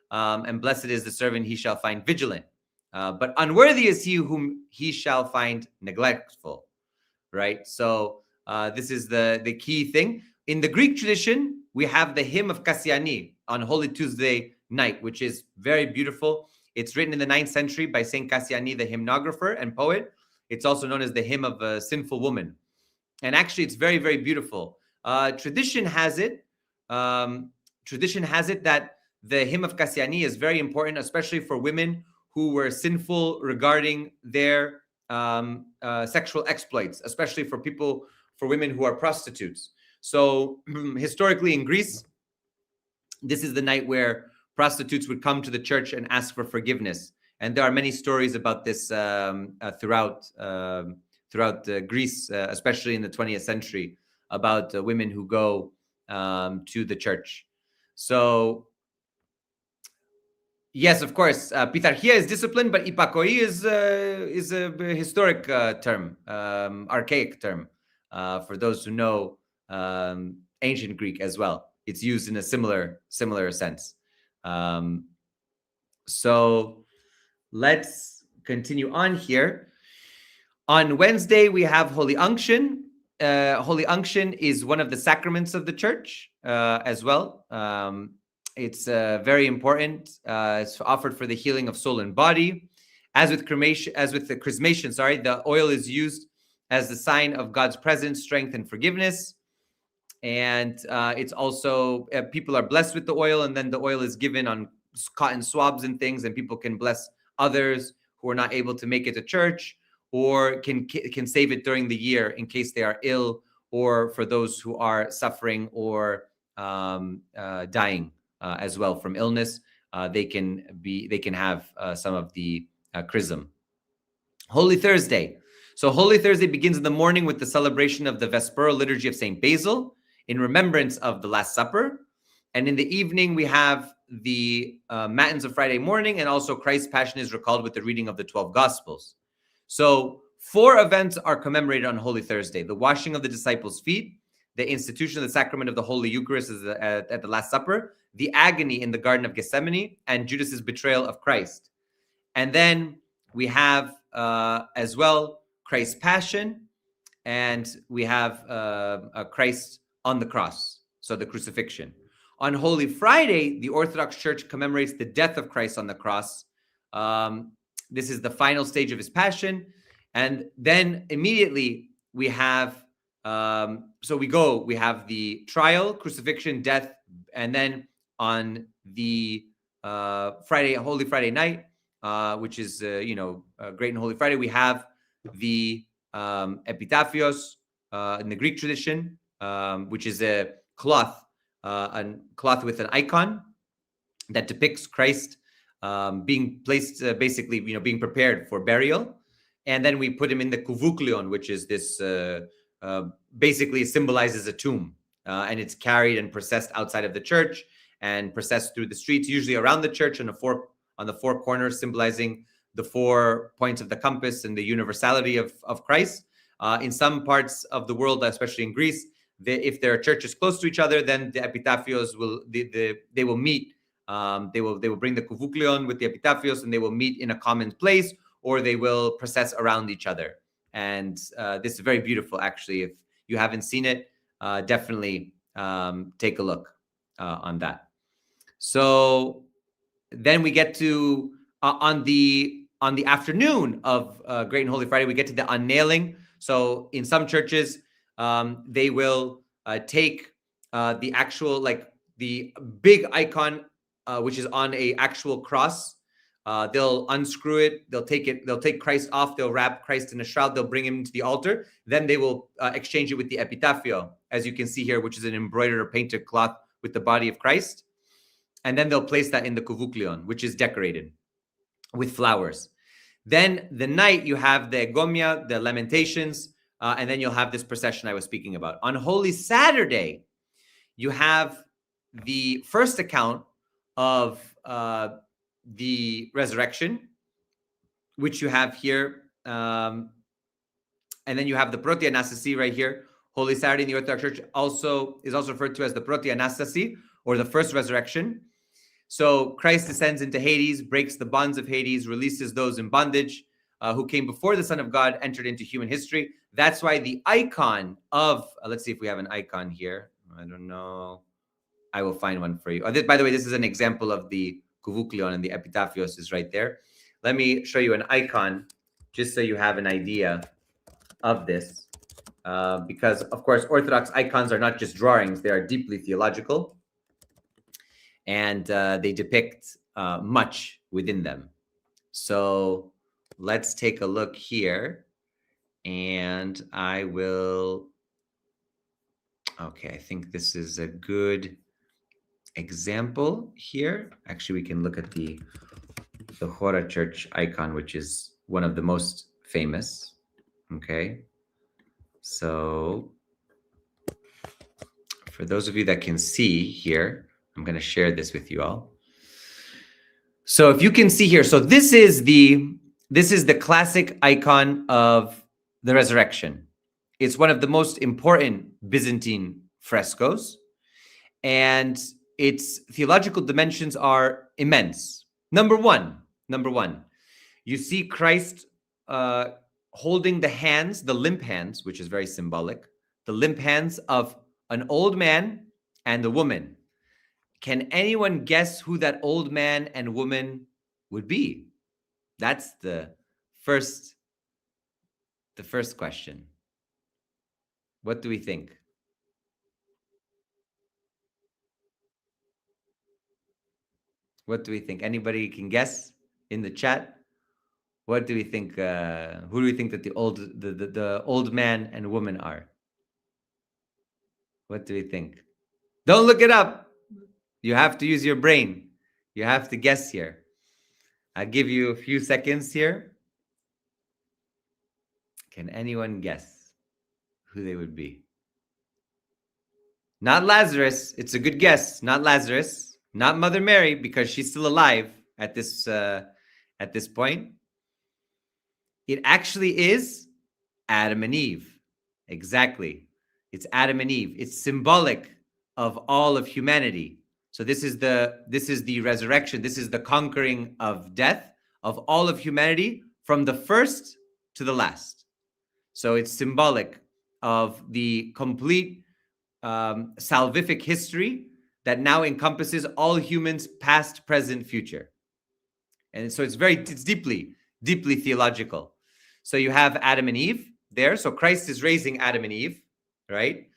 and blessed is the servant he shall find vigilant. But unworthy is he whom he shall find neglectful, right? So this is the key thing. In the Greek tradition, we have the hymn of Kassiani on Holy Tuesday night, which is very beautiful. It's written in the 9th century by Saint Cassiani, the hymnographer and poet. It's also known as the hymn of a sinful woman. And actually, it's very, very beautiful. Tradition has it that the hymn of Cassiani is very important, especially for women who were sinful regarding their sexual exploits, especially for women who are prostitutes. So historically in Greece, this is the night where prostitutes would come to the church and ask for forgiveness. And there are many stories about this throughout Greece, especially in the 20th century, about women who go to the church. So, yes, of course, Pitarchia is discipline, but ipakoi is a historic term, archaic term, for those who know ancient Greek as well. It's used in a similar sense. So let's continue on here. On Wednesday, we have Holy Unction. Holy Unction is one of the sacraments of the church as well. It's very important. It's offered for the healing of soul and body. As with the chrismation, the oil is used as the sign of God's presence, strength, and forgiveness. And it's also, people are blessed with the oil, and then the oil is given on cotton swabs and things, and people can bless others who are not able to make it to church, or can save it during the year in case they are ill, or for those who are suffering or dying as well from illness. They can have some of the chrism. Holy Thursday. So Holy Thursday begins in the morning with the celebration of the Vesperal Liturgy of St. Basil in remembrance of the Last Supper. And in the evening, we have the Matins of Friday morning, and also Christ's Passion is recalled with the reading of the 12 Gospels. So 4 events are commemorated on Holy Thursday: the washing of the disciples' feet, the institution of the sacrament of the Holy Eucharist at the Last Supper, the agony in the Garden of Gethsemane, and Judas's betrayal of Christ. And then we have as well Christ's Passion, and we have Christ on the cross, so the crucifixion. On Holy Friday, the Orthodox Church commemorates the death of Christ on the cross. This is the final stage of his passion. And then immediately we have, we have the trial, crucifixion, death, and then on the Holy Friday night, which is, Great and Holy Friday, we have the epitaphios in the Greek tradition, which is a cloth with an icon that depicts Christ being placed, being prepared for burial. And then we put him in the kuvuklion, which is this, basically symbolizes a tomb. And it's carried and processed outside of the church and processed through the streets, usually around the church on the four corners, symbolizing the 4 points of the compass and the universality of Christ. In some parts of the world, especially in Greece, if there are churches close to each other, then the epitaphios will meet. They will bring the kuvuklion with the epitaphios, and they will meet in a common place, or they will process around each other. And this is very beautiful, actually. If you haven't seen it, definitely take a look on that. So then we get to on the afternoon of Great and Holy Friday, we get to the unnailing. So in some churches, they will take the actual, the big icon, which is on a actual cross. They'll unscrew it. They'll take Christ off. They'll wrap Christ in a shroud. They'll bring him to the altar. Then they will exchange it with the epitaphio, as you can see here, which is an embroidered or painted cloth with the body of Christ. And then they'll place that in the kuvuklion, which is decorated with flowers. Then the night you have the Egomia, the Lamentations, and then you'll have this procession I was speaking about. On Holy Saturday, you have the first account of the resurrection, which you have here. And then you have the Protianastasi right here. Holy Saturday in the Orthodox Church is also referred to as the Protianastasi, or the first resurrection. So Christ descends into Hades, breaks the bonds of Hades, releases those in bondage who came before the Son of God entered into human history. That's why the icon of, let's see if we have an icon here. I don't know. I will find one for you. By the way, this is an example of the Kuvuklion, and the epitaphios is right there. Let me show you an icon just so you have an idea of this. Because, of course, Orthodox icons are not just drawings. They are deeply theological. And they depict much within them. So let's take a look here. And I will... Okay, I think this is a good example here. Actually, we can look at the Chora Church icon, which is one of the most famous. Okay. So for those of you that can see here, I'm going to share this with you all. So if you can see here, so this is the classic icon of the resurrection. It's one of the most important Byzantine frescoes, and its theological dimensions are immense. Number one, you see Christ holding the hands, the limp hands, which is very symbolic, the limp hands of an old man and a woman. Can anyone guess who that old man and woman would be? That's the first question. What do we think? What do we think? Anybody can guess in the chat? What do we think? Who do we think that the old man and woman are? What do we think? Don't look it up. You have to use your brain. You have to guess here. I'll give you a few seconds here. Can anyone guess who they would be? Not Lazarus. It's a good guess. Not Lazarus. Not Mother Mary, because she's still alive at this point. It actually is Adam and Eve. Exactly. It's Adam and Eve. It's symbolic of all of humanity. So this is the resurrection. This is the conquering of death of all of humanity from the first to the last. So it's symbolic of the complete salvific history that now encompasses all humans, past, present, future. And so it's deeply, deeply theological. So you have Adam and Eve there. So Christ is raising Adam and Eve, right?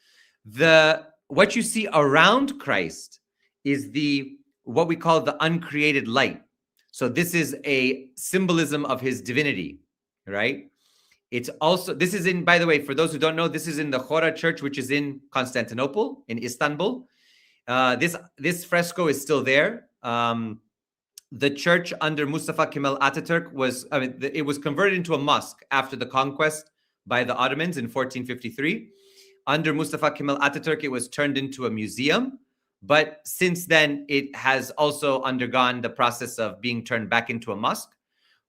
What you see around Christ is what we call the uncreated light. So this is a symbolism of his divinity, right? It's also, this is in, by the way, for those who don't know, this is in the Chora Church, which is in Constantinople, in Istanbul. This fresco is still there. The church under Mustafa Kemal Ataturk it was converted into a mosque after the conquest by the Ottomans in 1453. Under Mustafa Kemal Ataturk, it was turned into a museum. But since then, it has also undergone the process of being turned back into a mosque.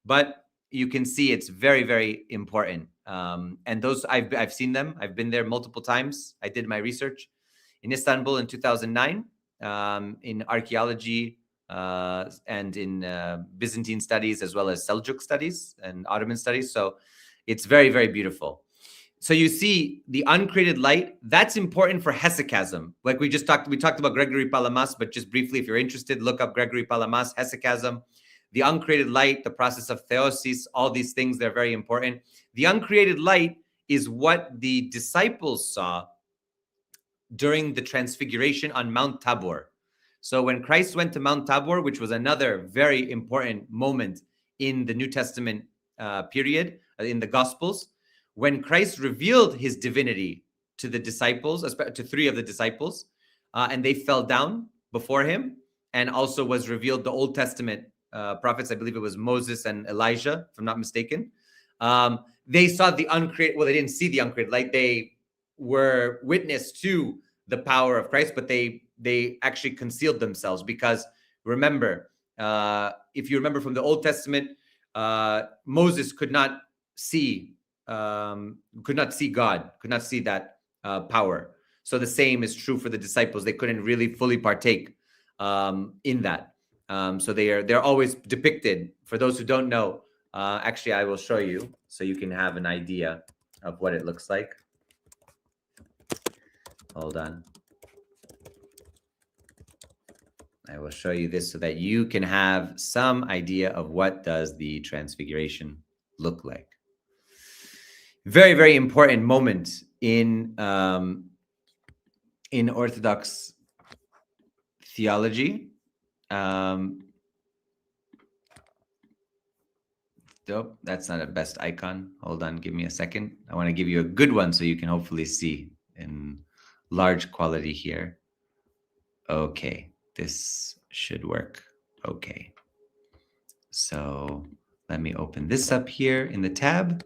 But you can see it's very, very important. And those, I've seen them. I've been there multiple times. I did my research in Istanbul in 2009 in archaeology and in Byzantine studies, as well as Seljuk studies and Ottoman studies. So it's very, very beautiful. So you see the uncreated light, that's important for hesychasm. Like we talked about Gregory Palamas, but just briefly, if you're interested, look up Gregory Palamas, hesychasm, the uncreated light, the process of theosis, all these things, they're very important. The uncreated light is what the disciples saw during the transfiguration on Mount Tabor. So when Christ went to Mount Tabor, which was another very important moment in the New Testament period, in the Gospels, when Christ revealed his divinity to the disciples, to three of the disciples, and they fell down before him, and also was revealed the Old Testament prophets, I believe it was Moses and Elijah, if I'm not mistaken. They saw the uncreated, well, they didn't see the uncreated light. They were witness to the power of Christ, but they actually concealed themselves because remember, if you remember from the Old Testament, Moses could not see God, could not see that power. So the same is true for the disciples. They couldn't really fully partake in that. So they're always depicted. For those who don't know, actually, I will show you so you can have an idea of what it looks like. Hold on. I will show you this so that you can have some idea of what does the transfiguration look like. Very, very important moment in Orthodox theology. Nope, that's not a best icon. Hold on, give me a second. I want to give you a good one so you can hopefully see in large quality here. Okay, this should work. Okay. So let me open this up here in the tab.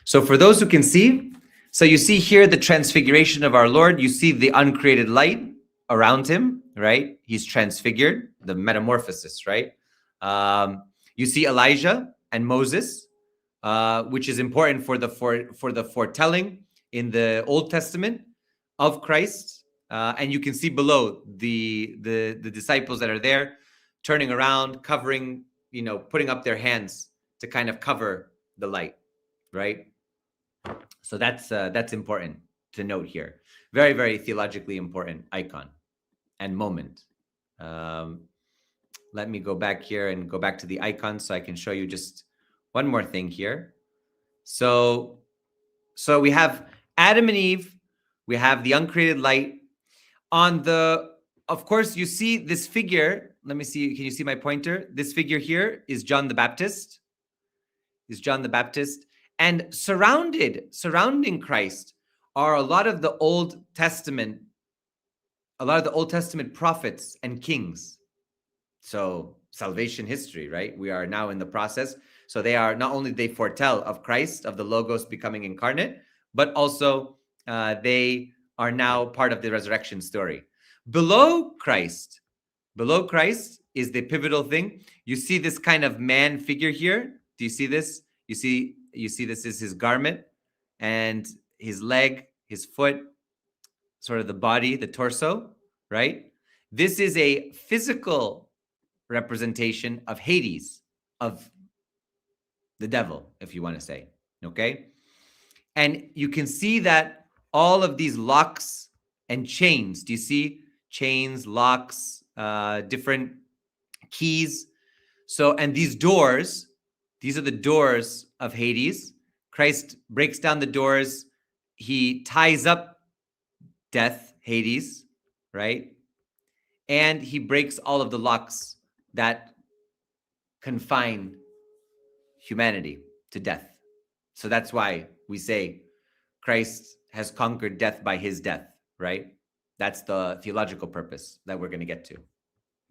So for those who can see, so you see here the transfiguration of our Lord. You see the uncreated light around him, right? He's transfigured, the metamorphosis, right? You see Elijah and Moses, which is important for the foretelling in the Old Testament of Christ. And you can see below the disciples that are there turning around, covering, putting up their hands to kind of cover the light, right? So that's important to note here. Very, very theologically important icon and moment. Let me go back here and go back to the icon so I can show you just one more thing here. So we have Adam and Eve. We have the uncreated light. Of course, you see this figure. Let me see. Can you see my pointer? This figure here is John the Baptist. And surrounding Christ are a lot of the Old Testament prophets and kings. So salvation history, right? We are now in the process. So they are not only they foretell of Christ, of the Logos becoming incarnate, but also they are now part of the resurrection story. Below Christ is the pivotal thing. You see this kind of man figure here. Do you see this? You see this is his garment and his leg, his foot, sort of the body, the torso, right? This is a physical representation of Hades, of the devil, if you want to say, okay? And you can see that all of these locks and chains, do you see chains, locks, different keys? So, and these doors, these are the doors of Hades. Christ breaks down the doors. He ties up death, Hades, right? And he breaks all of the locks that confine humanity to death. So that's why we say Christ has conquered death by his death, right? That's the theological purpose that we're going to get to.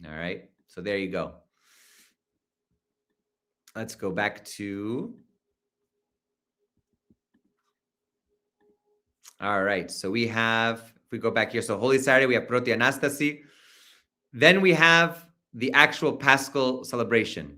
All right. So there you go. Let's go back to. All right. So we have, if we go back here, so Holy Saturday, we have Protianastasi. Then we have the actual Paschal celebration.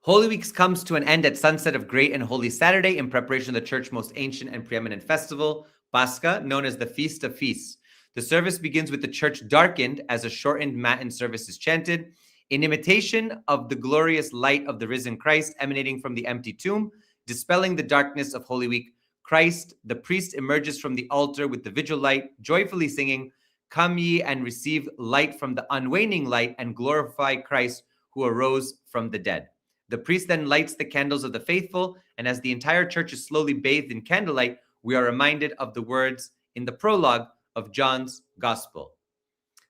Holy Week comes to an end at sunset of Great and Holy Saturday in preparation of the Church's most ancient and preeminent festival, Pascha, known as the Feast of Feasts. The service begins with the church darkened as a shortened Matin service is chanted. In imitation of the glorious light of the risen Christ emanating from the empty tomb, dispelling the darkness of Holy Week, Christ, the priest, emerges from the altar with the vigil light, joyfully singing, "Come ye and receive light from the unwaning light and glorify Christ who arose from the dead." The priest then lights the candles of the faithful, and as the entire church is slowly bathed in candlelight, we are reminded of the words in the prologue of John's Gospel.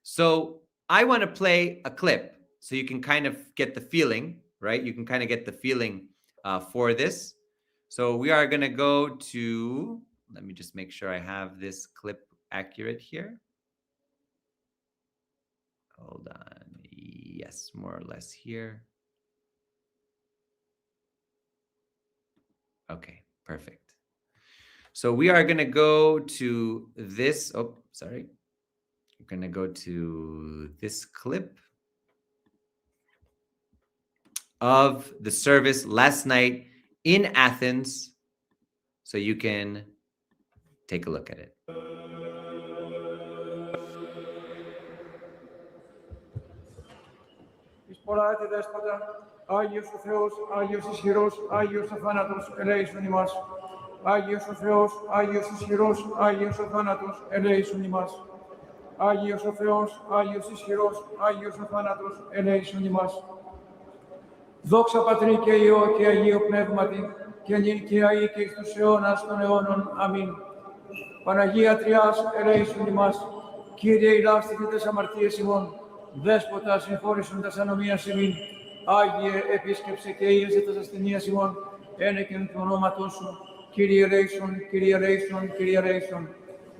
So I want to play a clip so you can kind of get the feeling, right? You can kind of get the feeling for this. So we are going to go to, let me just make sure I have this clip accurate here. Hold on. Yes, more or less here. Okay, perfect. So we are going to go to this. Oh, sorry. We're going to go to this clip of the service last night in Athens, so you can take a look at it. Πολάτε δέσποτα, Άγιος ο Θεός, Άγιος ισχυρός, Άγιος ο θάνατος, ελέησον ημάς. Άγιος ο Θεός, Άγιος ισχυρός, Άγιος ο θάνατος, ελέησον ημάς. Άγιος ο Θεός, Άγιος ισχυρός, Άγιος ο θάνατος, ελέησον ημάς. Δόξα Πατρί και Υιό και Αγίο Πνεύματι, και νυν και αεί και εις τους αιώνας των αιώνων. Αμήν. Παναγία Τριάς, ελέησον ημάς. Κύριε ηλάστητε τες αμαρτίες ημών, Δέσποτα συγχώρησον τας ανομίας ημίν. Άγιε επίσκεψε και ίεσε τας ασθενείας ημών, ένεκεν του ονόματός σου. Κύριε ελέησον, Κύριε ελέησον, Κύριε ελέησον.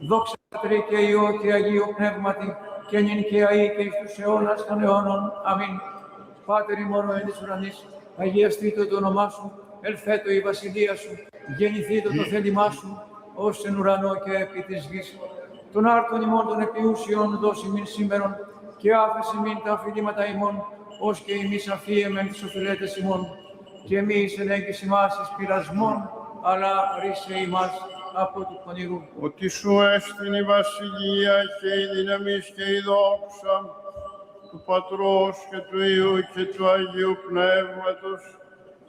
Δόξα Πατρί και Υιό και Αγίο Πνεύματι, και νυν και αεί και εις τους αιώνας των αιώνων. Αμήν. Πάτερ ημών εν της ουρανής, αγιαστήτω το όνομά σου, ελθέτω η βασιλεία σου, γεννηθήτω το θέλημά σου, ως εν ουρανό και επί της γης. Των άρτων ημών των επιούσιων δώσει μην σήμερον, και άφεση μην τα οφειλήματα ημών, ως και εμείς αφίεμεν τις οφειλέτες ημών. Και μη εις ενέγγις ημάς εις πειρασμών, αλλά ρίσε ημάς από του πονηρού. Ότι σου έστειν η βασιλεία και η δύναμις και η δόξα του Πατρός και του Υιού και του Αγίου Πνεύματος,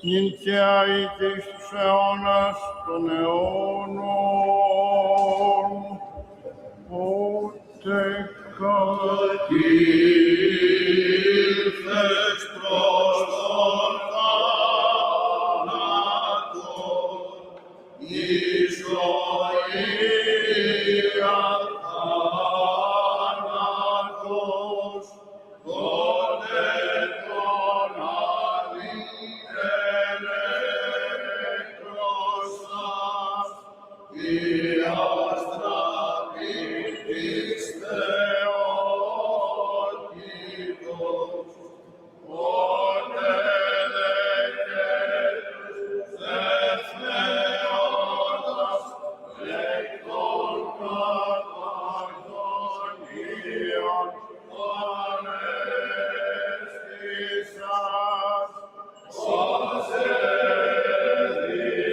νυν και αεί και εις τους αιώνας των αιώνων. Ότε κατήλθες προς τον θάνατον, η ζωή αθάνατος, τότε τον αληθενέκρος σας, η αστραπητής Θεότητος, τότε δεκέτους δεθνεώτας, εκ των καταγωνίων ανέστησας, ως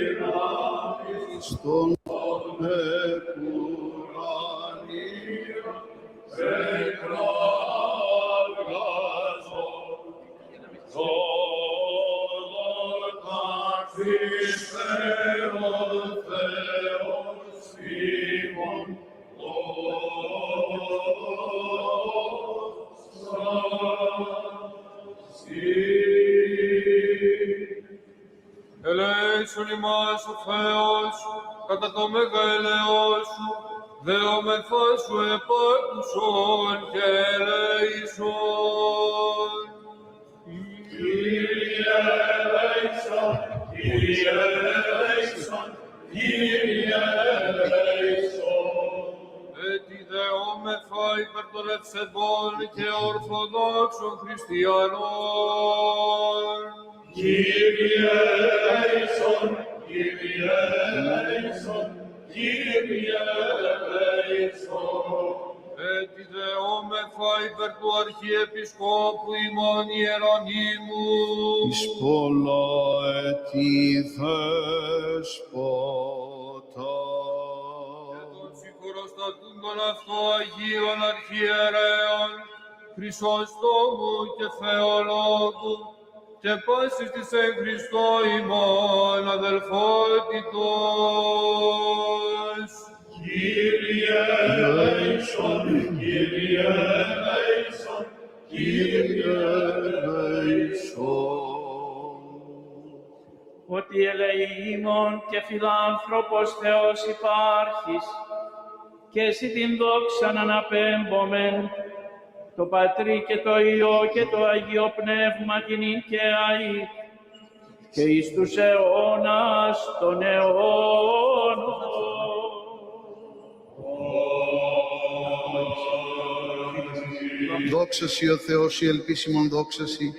εδυνάμεις των επουρανίων, εκράβγαζον, Orthodox Easter, Θεός ημών, Ελέησον ημάς ο Θεός, κατά το μεγαλειό σου, δεόμεθα σου επάκουσον και ελέησον. Κύριε ελέησον, Κύριε ελέησον, Κύριε ελέησον. Έτσι δεόμεθα υπέρ των ευσεβών και ορθοδόξων χριστιανών. Κύριε ελέησον, Κύριε ελέησον, Κύριε ελέησον. Έτσι δεόμεθα υπέρ του Αρχιεπισκόπου ημών Ιερονύμου. Εις πολλά έτη Δέσποτα. Και των συγχωροστατούντων αυτό Αγίων Αρχιερέων, Χρυσόστομου και Θεολόγου, και πάσης της εν Χριστώ ημών αδελφότητος. Κύριε ελέησον, Κύριε ελέησον, Κύριε ελέησον. Ότι ελεήμων και φιλάνθρωπος Θεός υπάρχεις, και εσύ την δόξαν αναπέμπομεν, το Πατρί και το Υιό και το Αγίο Πνεύμα την και αεί, και εις τους αιώνας των αιώνων. Δόξα σοι ο Θεός, η ελπίσιμον δόξα σοι,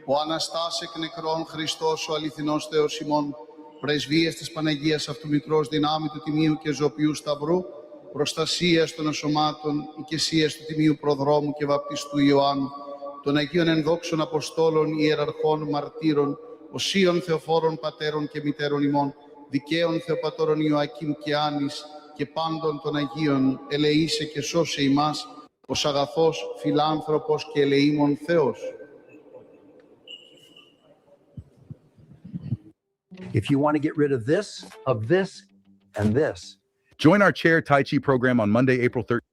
ο Αναστάς εκ νεκρών Χριστός, ο αληθινός Θεός ημών, πρεσβείας της Παναγίας αυτού μικρός δυνάμει του Τιμίου και Ζωοποιού Σταυρού, προστασίας των ασωμάτων, οικεσίας του Τιμίου Προδρόμου και Βαπτιστού Ιωάννου, των Αγίων Ενδόξων Αποστόλων, Ιεραρχών, Μαρτύρων, οσίων Θεοφόρων Πατέρων και Μητέρων ημών, δικαίων Θεοπατώρων Ιωακήμ και Άννης και πάντων των Αγίων, ελεήσε και σώσε ημάς, ως αγαθός, φιλάνθρωπος και ελεήμων Θεός. If you want to get rid of this, and this, Join our Chair Tai Chi program on Monday, April 13th.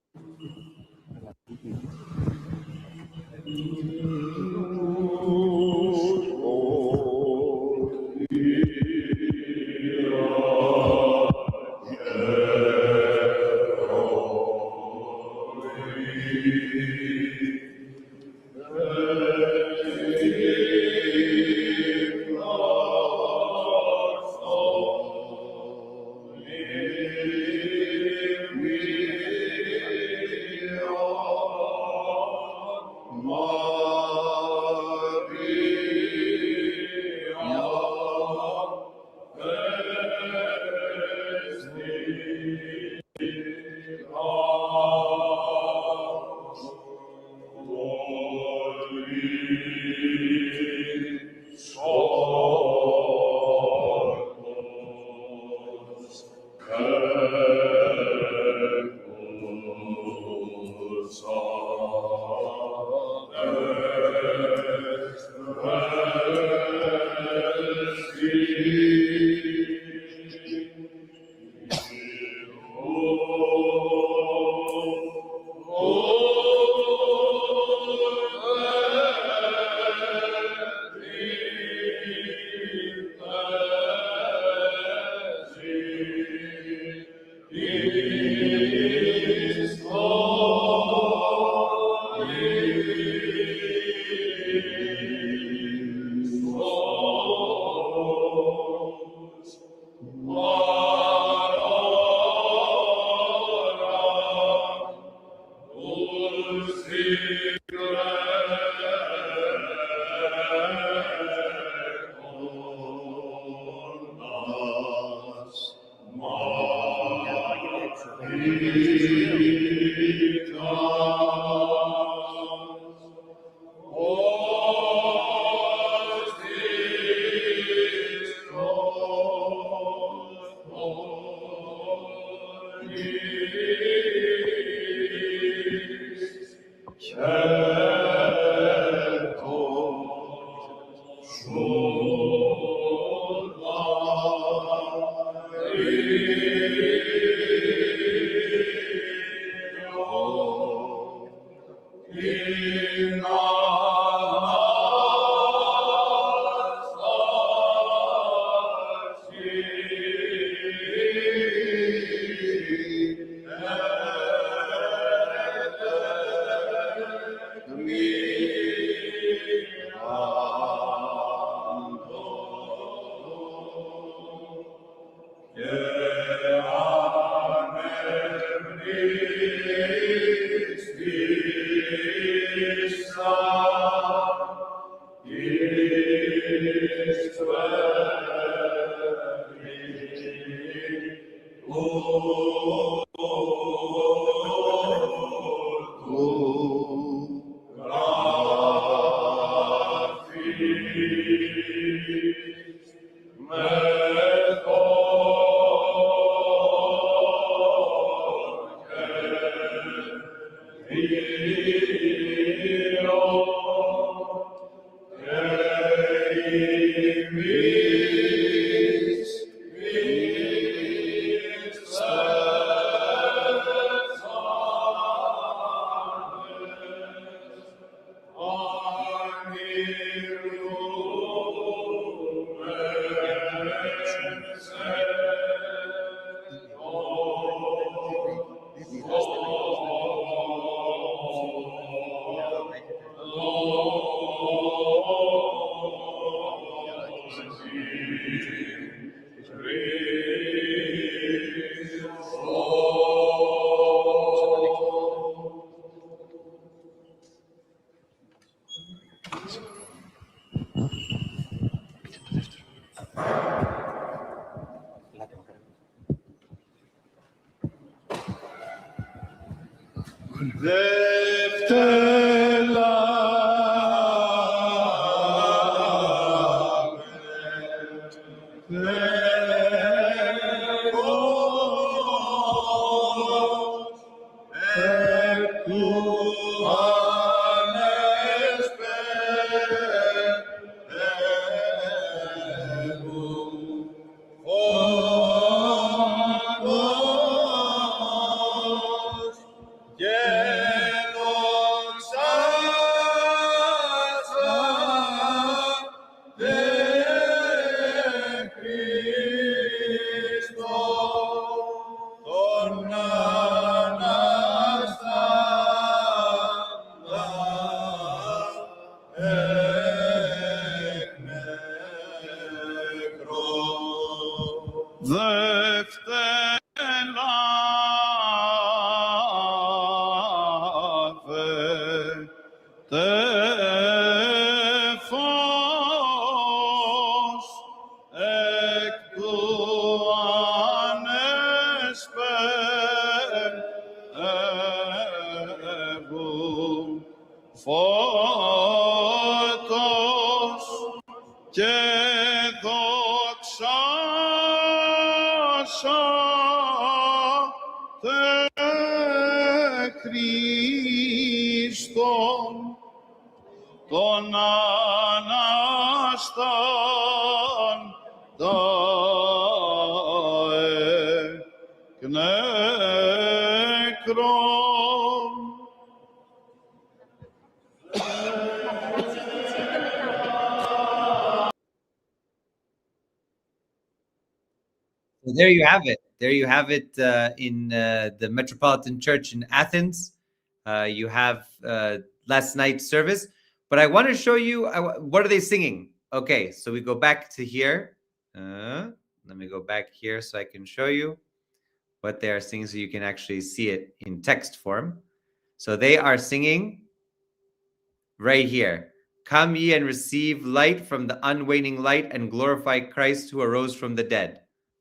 Γέλος Τε Χριστόν τον Αναστάν τα εκ νεκρών. So there you have it. There you have it in the Metropolitan Church in Athens. You have last night's service. But I want to show you, what are they singing? Okay, so we go back to here. Let me go back here so I can show you what they are singing so you can actually see it in text form. So they are singing right here. Come ye and receive light from the unwaning light and glorify Christ who arose from the dead.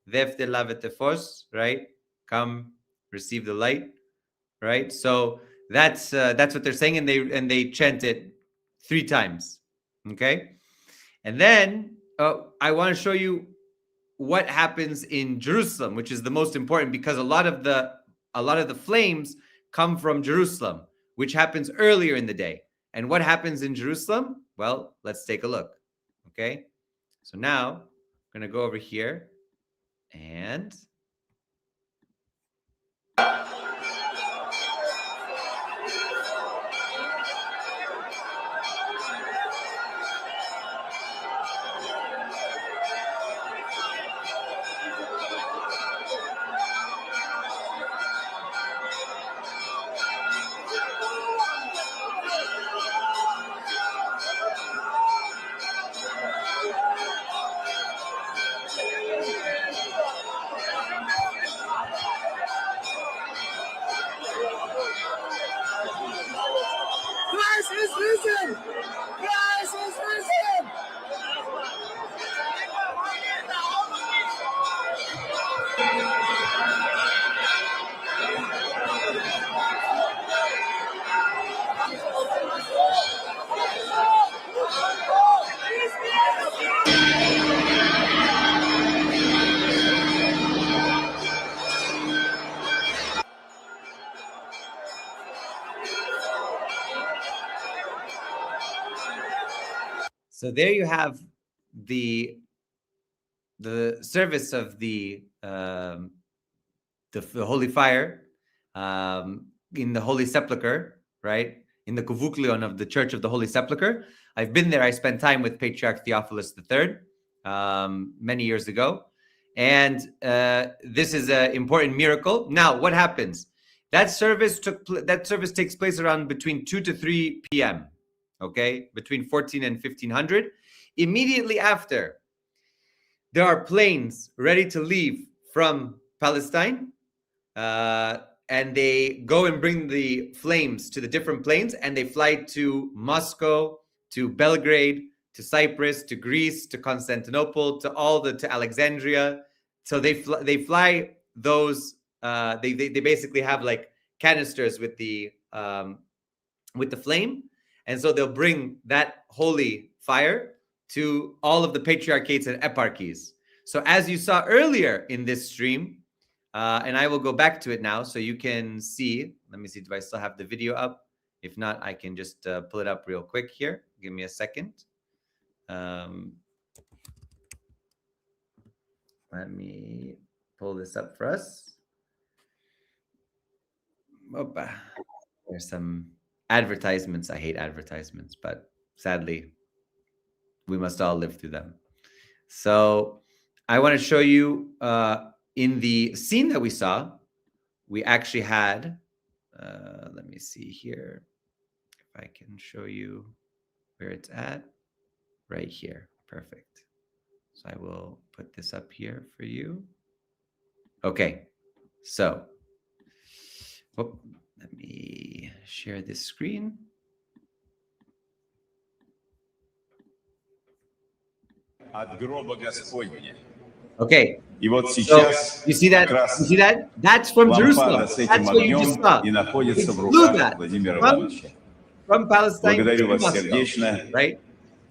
Vef de lavetefos, right? Come, receive the light, right? So that's what they're saying, and they chant it 3 times, okay? And then I want to show you what happens in Jerusalem, which is the most important, because a lot of the flames come from Jerusalem, which happens earlier in the day. And what happens in Jerusalem? Well, let's take a look, okay? So now I'm going to go over here and Christ is risen! Christ is risen! so there you have the service of the Holy Fire in the Holy Sepulchre, right? In the Kuvuklion of the Church of the Holy Sepulchre. I've been there. I spent time with Patriarch Theophilus III many years ago. And this is an important miracle. Now, what happens? That service takes place around between 2 to 3 p.m., okay? Between 14 and 1500. Immediately after, there are planes ready to leave from Palestine, and they go and bring the flames to the different planes, and they fly to Moscow, to Belgrade, to Cyprus, to Greece, to Constantinople, to Alexandria. So they fly those. They basically have like canisters with the flame, and so they'll bring that holy fire to all of the patriarchates and eparchies. So as you saw earlier in this stream, and I will go back to it now so you can see. Let me see, do I still have the video up? If not, I can just pull it up real quick here. Give me a second. Let me pull this up for us. Opa. There's some advertisements. I hate advertisements, but sadly, we must all live through them. So I want to show you in the scene that we saw, we actually had, let me see here, if I can show you where it's at, right here. Perfect. So I will put this up here for you. Okay, so let me share this screen. От гроба Господня. Okay. И вот So сейчас you see that? You see that? That's from Jerusalem. лампада с That's этим what you just saw. огнем и находится в They flew руках that Владимира from Ивановича. Palestine Благодарю to вас Moscow, сердечно right?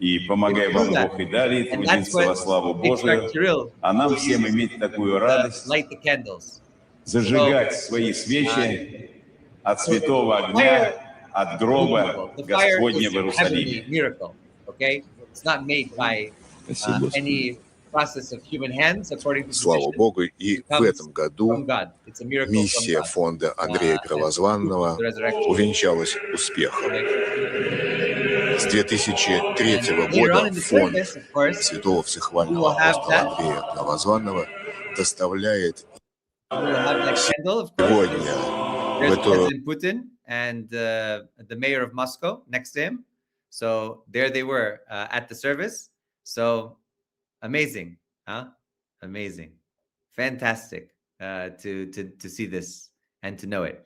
и помогай вам that. Бог и далее And трудиться that's во what славу Patriarch Божию, Kirill а нам всем иметь такую радость, light the candles. зажигать свои свечи от святого огня, от гроба The fire Господня is в a Иерусалиме. heavenly miracle. Okay, it's not made by any process of human hands, according to Слава tradition. Богу, и It в comes этом году from God. It's a miracle from миссия God. фонда Андрея Первозванного The resurrection. увенчалась успехом. С 2003 Later on года in the фонд service, of course, святого we всехвального will have апостола that. Андрея Первозванного доставляет We will have that candle, of course. сегодня в There's эту President Putin and the mayor of Moscow next to him. So there they were at the service. So amazing, huh? Amazing, fantastic to see this and to know it.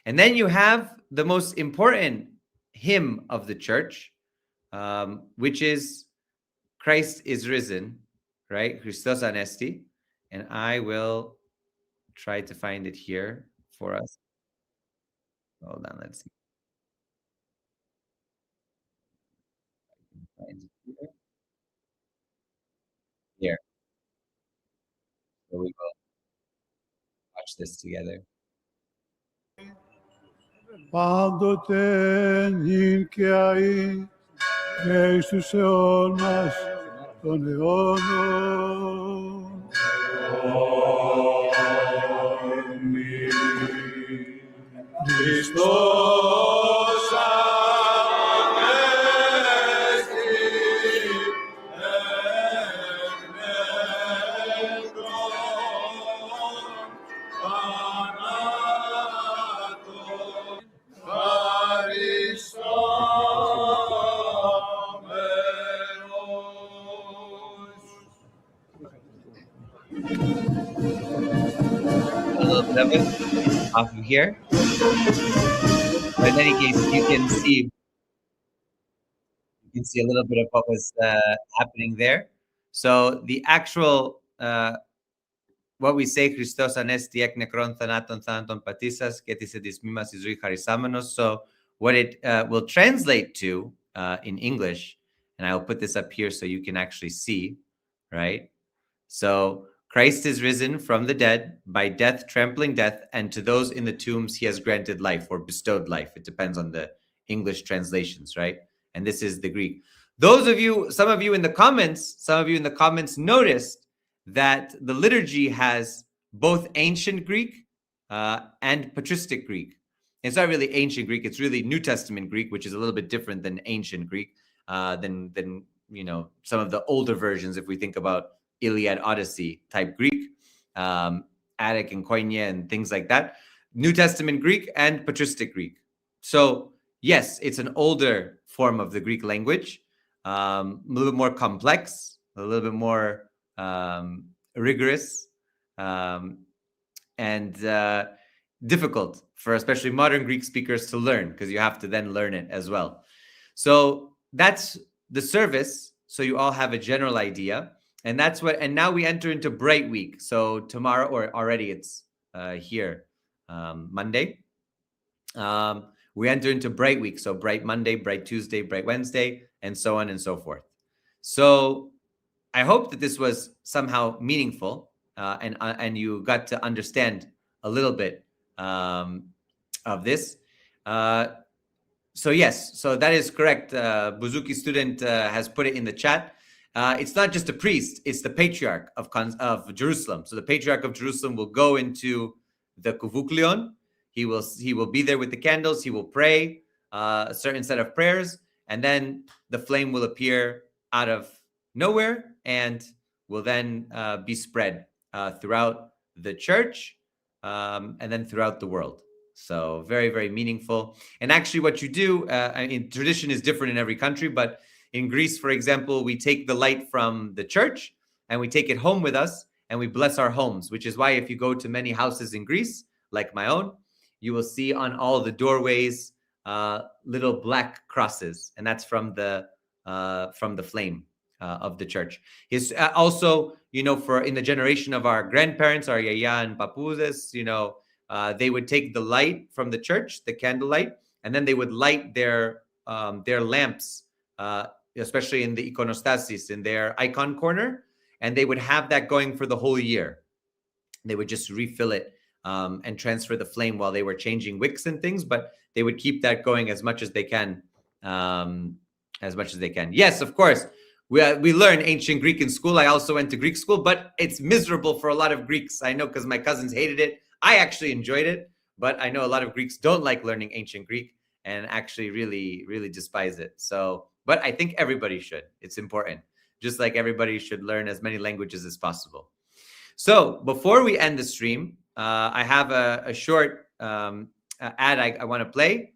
And then you have the most important hymn of the church, which is Christ is risen, right? Christos Anesti. And I will try to find it here for us. Hold on, let's see. Find it here. So we will watch this together. Πάντοτε νυν και αεί και εις τους αιώνας των αιώνων. Χριστός Ανέστη εν νεκρών θανάτων A little bit of it off of here. But in any case, you can see a little bit of what was happening there. So the actual what we say, Christos Anesti ek nekron thanaton thanaton patisas ketis edis mimas izri charisamenos. So what it will translate to in English, and I'll put this up here so you can actually see, right? So Christ is risen from the dead by death, trampling death, and to those in the tombs he has granted life or bestowed life. It depends on the English translations, right? And this is the Greek. Some of you in the comments noticed that the liturgy has both ancient Greek and patristic Greek. It's not really ancient Greek; it's really New Testament Greek, which is a little bit different than ancient Greek, than some of the older versions. If we think about Iliad, Odyssey type Greek, Attic and Koine and things like that. New Testament Greek and patristic Greek. So yes, it's an older form of the Greek language, a little bit more complex, a little bit more rigorous, and difficult for especially modern Greek speakers to learn, because you have to then learn it as well. So that's the service. So you all have a general idea. And now we enter into Bright Week. So tomorrow, or already it's here, Monday. We enter into Bright Week. So Bright Monday, Bright Tuesday, Bright Wednesday, and so on and so forth. So I hope that this was somehow meaningful and you got to understand a little bit of this. So yes, so that is correct. Buzuki student has put it in the chat. It's not just a priest, it's the patriarch of Jerusalem. So the patriarch of Jerusalem will go into the Kuvuklion. He will be there with the candles. He will pray a certain set of prayers, and then the flame will appear out of nowhere and will then be spread throughout the church and then throughout the world. So very, very meaningful. And actually what you do, tradition is different in every country, but in Greece, for example, we take the light from the church and we take it home with us and we bless our homes, which is why if you go to many houses in Greece, like my own, you will see on all the doorways little black crosses, and that's from the flame of the church. Is also, for in the generation of our grandparents, our yaya and papuses, they would take the light from the church, the candlelight, and then they would light their lamps, especially in the iconostasis, in their icon corner, and they would have that going for the whole year. They would just refill it and transfer the flame while they were changing wicks and things, but they would keep that going as much as they can. Yes, of course. We learn ancient Greek in school. I also went to Greek school, but it's miserable for a lot of Greeks. I know because my cousins hated it. I actually enjoyed it, but I know a lot of Greeks don't like learning ancient Greek and actually really, really despise it. So, but I think everybody should. It's important. Just like everybody should learn as many languages as possible. So before we end the stream, I have a short ad I want to play.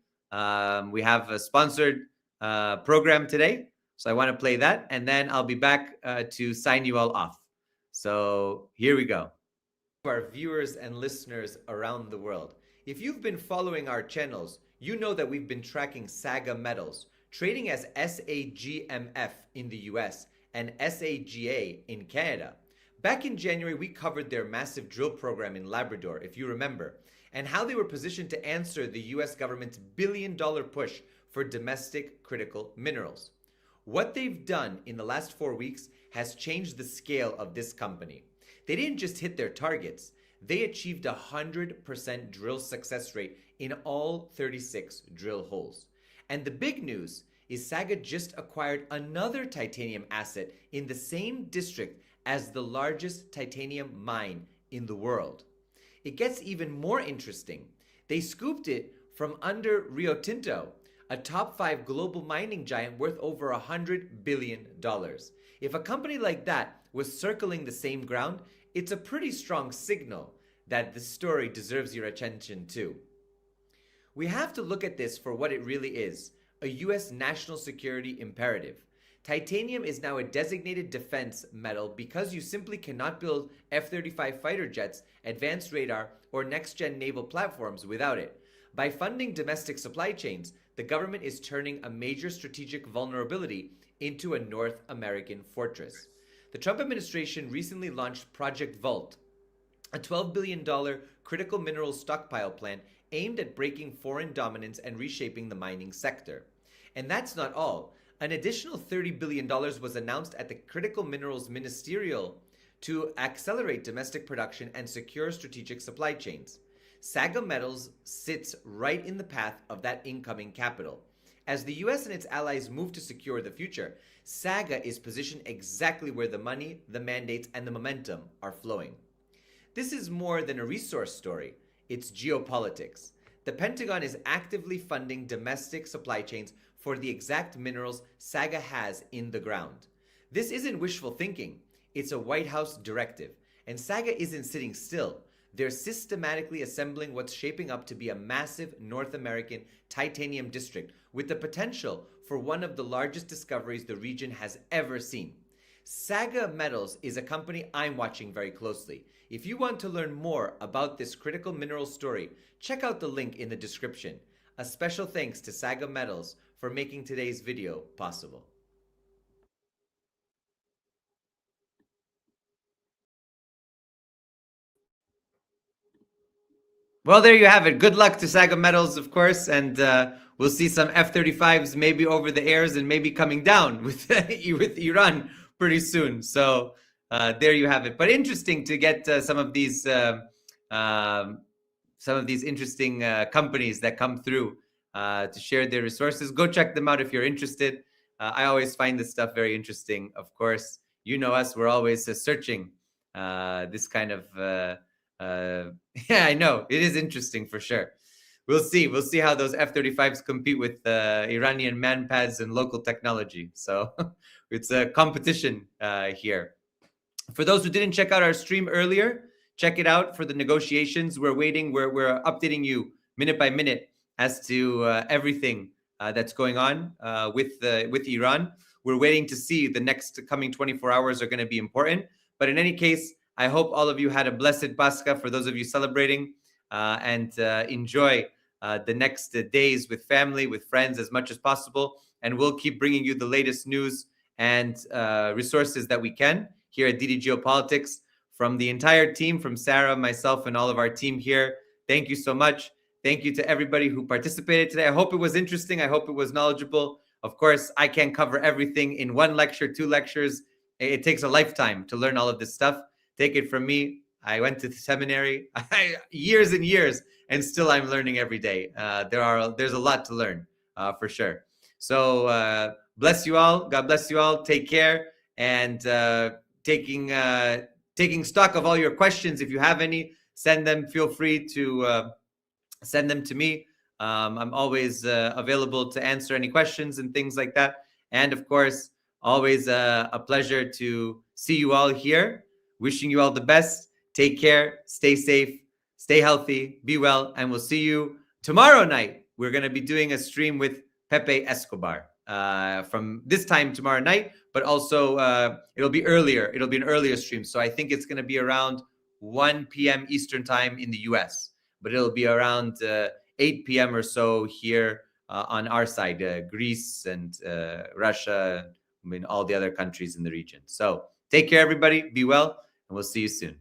We have a sponsored program today. So I want to play that, and then I'll be back to sign you all off. So here we go. Our viewers and listeners around the world, if you've been following our channels, you know that we've been tracking Saga Metals, trading as SAGMF in the US and SAGA in Canada. Back in January, we covered their massive drill program in Labrador, if you remember, and how they were positioned to answer the US government's billion-dollar push for domestic critical minerals. What they've done in the last 4 weeks has changed the scale of this company. They didn't just hit their targets, they achieved 100% drill success rate in all 36 drill holes. And the big news is Saga just acquired another titanium asset in the same district as the largest titanium mine in the world. It gets even more interesting. They scooped it from under Rio Tinto, a top 5 global mining giant worth over $100 billion. If a company like that was circling the same ground, it's a pretty strong signal that the story deserves your attention too. We have to look at this for what it really is, a US national security imperative. Titanium is now a designated defense metal because you simply cannot build F-35 fighter jets, advanced radar, or next-gen naval platforms without it. By funding domestic supply chains, the government is turning a major strategic vulnerability into a North American fortress. The Trump administration recently launched Project Vault, a $12 billion critical minerals stockpile plan aimed at breaking foreign dominance and reshaping the mining sector. And that's not all. An additional $30 billion was announced at the Critical Minerals Ministerial to accelerate domestic production and secure strategic supply chains. Saga Metals sits right in the path of that incoming capital. As the US and its allies move to secure the future, Saga is positioned exactly where the money, the mandates, and the momentum are flowing. This is more than a resource story, it's geopolitics. The Pentagon is actively funding domestic supply chains for the exact minerals Saga has in the ground. This isn't wishful thinking, it's a White House directive, and Saga isn't sitting still. They're systematically assembling what's shaping up to be a massive North American titanium district with the potential for one of the largest discoveries the region has ever seen. Saga Metals is a company I'm watching very closely. If you want to learn more about this critical mineral story, check out the link in the description. A special thanks to Saga Metals for making today's video possible. Well, there you have it. Good luck to Saga Metals, of course, and we'll see some F-35s maybe over the airs and maybe coming down with Iran pretty soon. So there you have it. But interesting to get some of these interesting companies that come through to share their resources. Go check them out if you're interested. I always find this stuff very interesting. Of course, you know us. We're always searching this kind of. Yeah, I know. It is interesting for sure. We'll see. We'll see how those F-35s compete with Iranian manpads and local technology. So it's a competition here. For those who didn't check out our stream earlier, check it out for the negotiations. We're waiting. We're updating you minute by minute as to everything that's going on with Iran. We're waiting to see the next coming 24 hours are going to be important. But in any case, I hope all of you had a blessed Pascha for those of you celebrating and enjoy the next days with family, with friends as much as possible. And we'll keep bringing you the latest news and resources that we can here at DD Geopolitics from the entire team, from Sarah, myself, and all of our team here. Thank you so much. Thank you to everybody who participated today. I hope it was interesting. I hope it was knowledgeable. Of course, I can't cover everything in one lecture, 2 lectures. It takes a lifetime to learn all of this stuff. Take it from me. I went to seminary years and years, and still I'm learning every day. There's a lot to learn for sure. So bless you all. God bless you all. Take care, and taking stock of all your questions. If you have any, send them. Feel free to send them to me. I'm always available to answer any questions and things like that. And of course, always a pleasure to see you all here. Wishing you all the best. Take care. Stay safe. Stay healthy. Be well. And we'll see you tomorrow night. We're going to be doing a stream with Pepe Escobar from this time tomorrow night, but also it'll be earlier. It'll be an earlier stream. So I think it's going to be around 1 p.m. Eastern time in the US, but it'll be around 8 p.m. or so here on our side, Greece and Russia, all the other countries in the region. So take care, everybody. Be well, and we'll see you soon.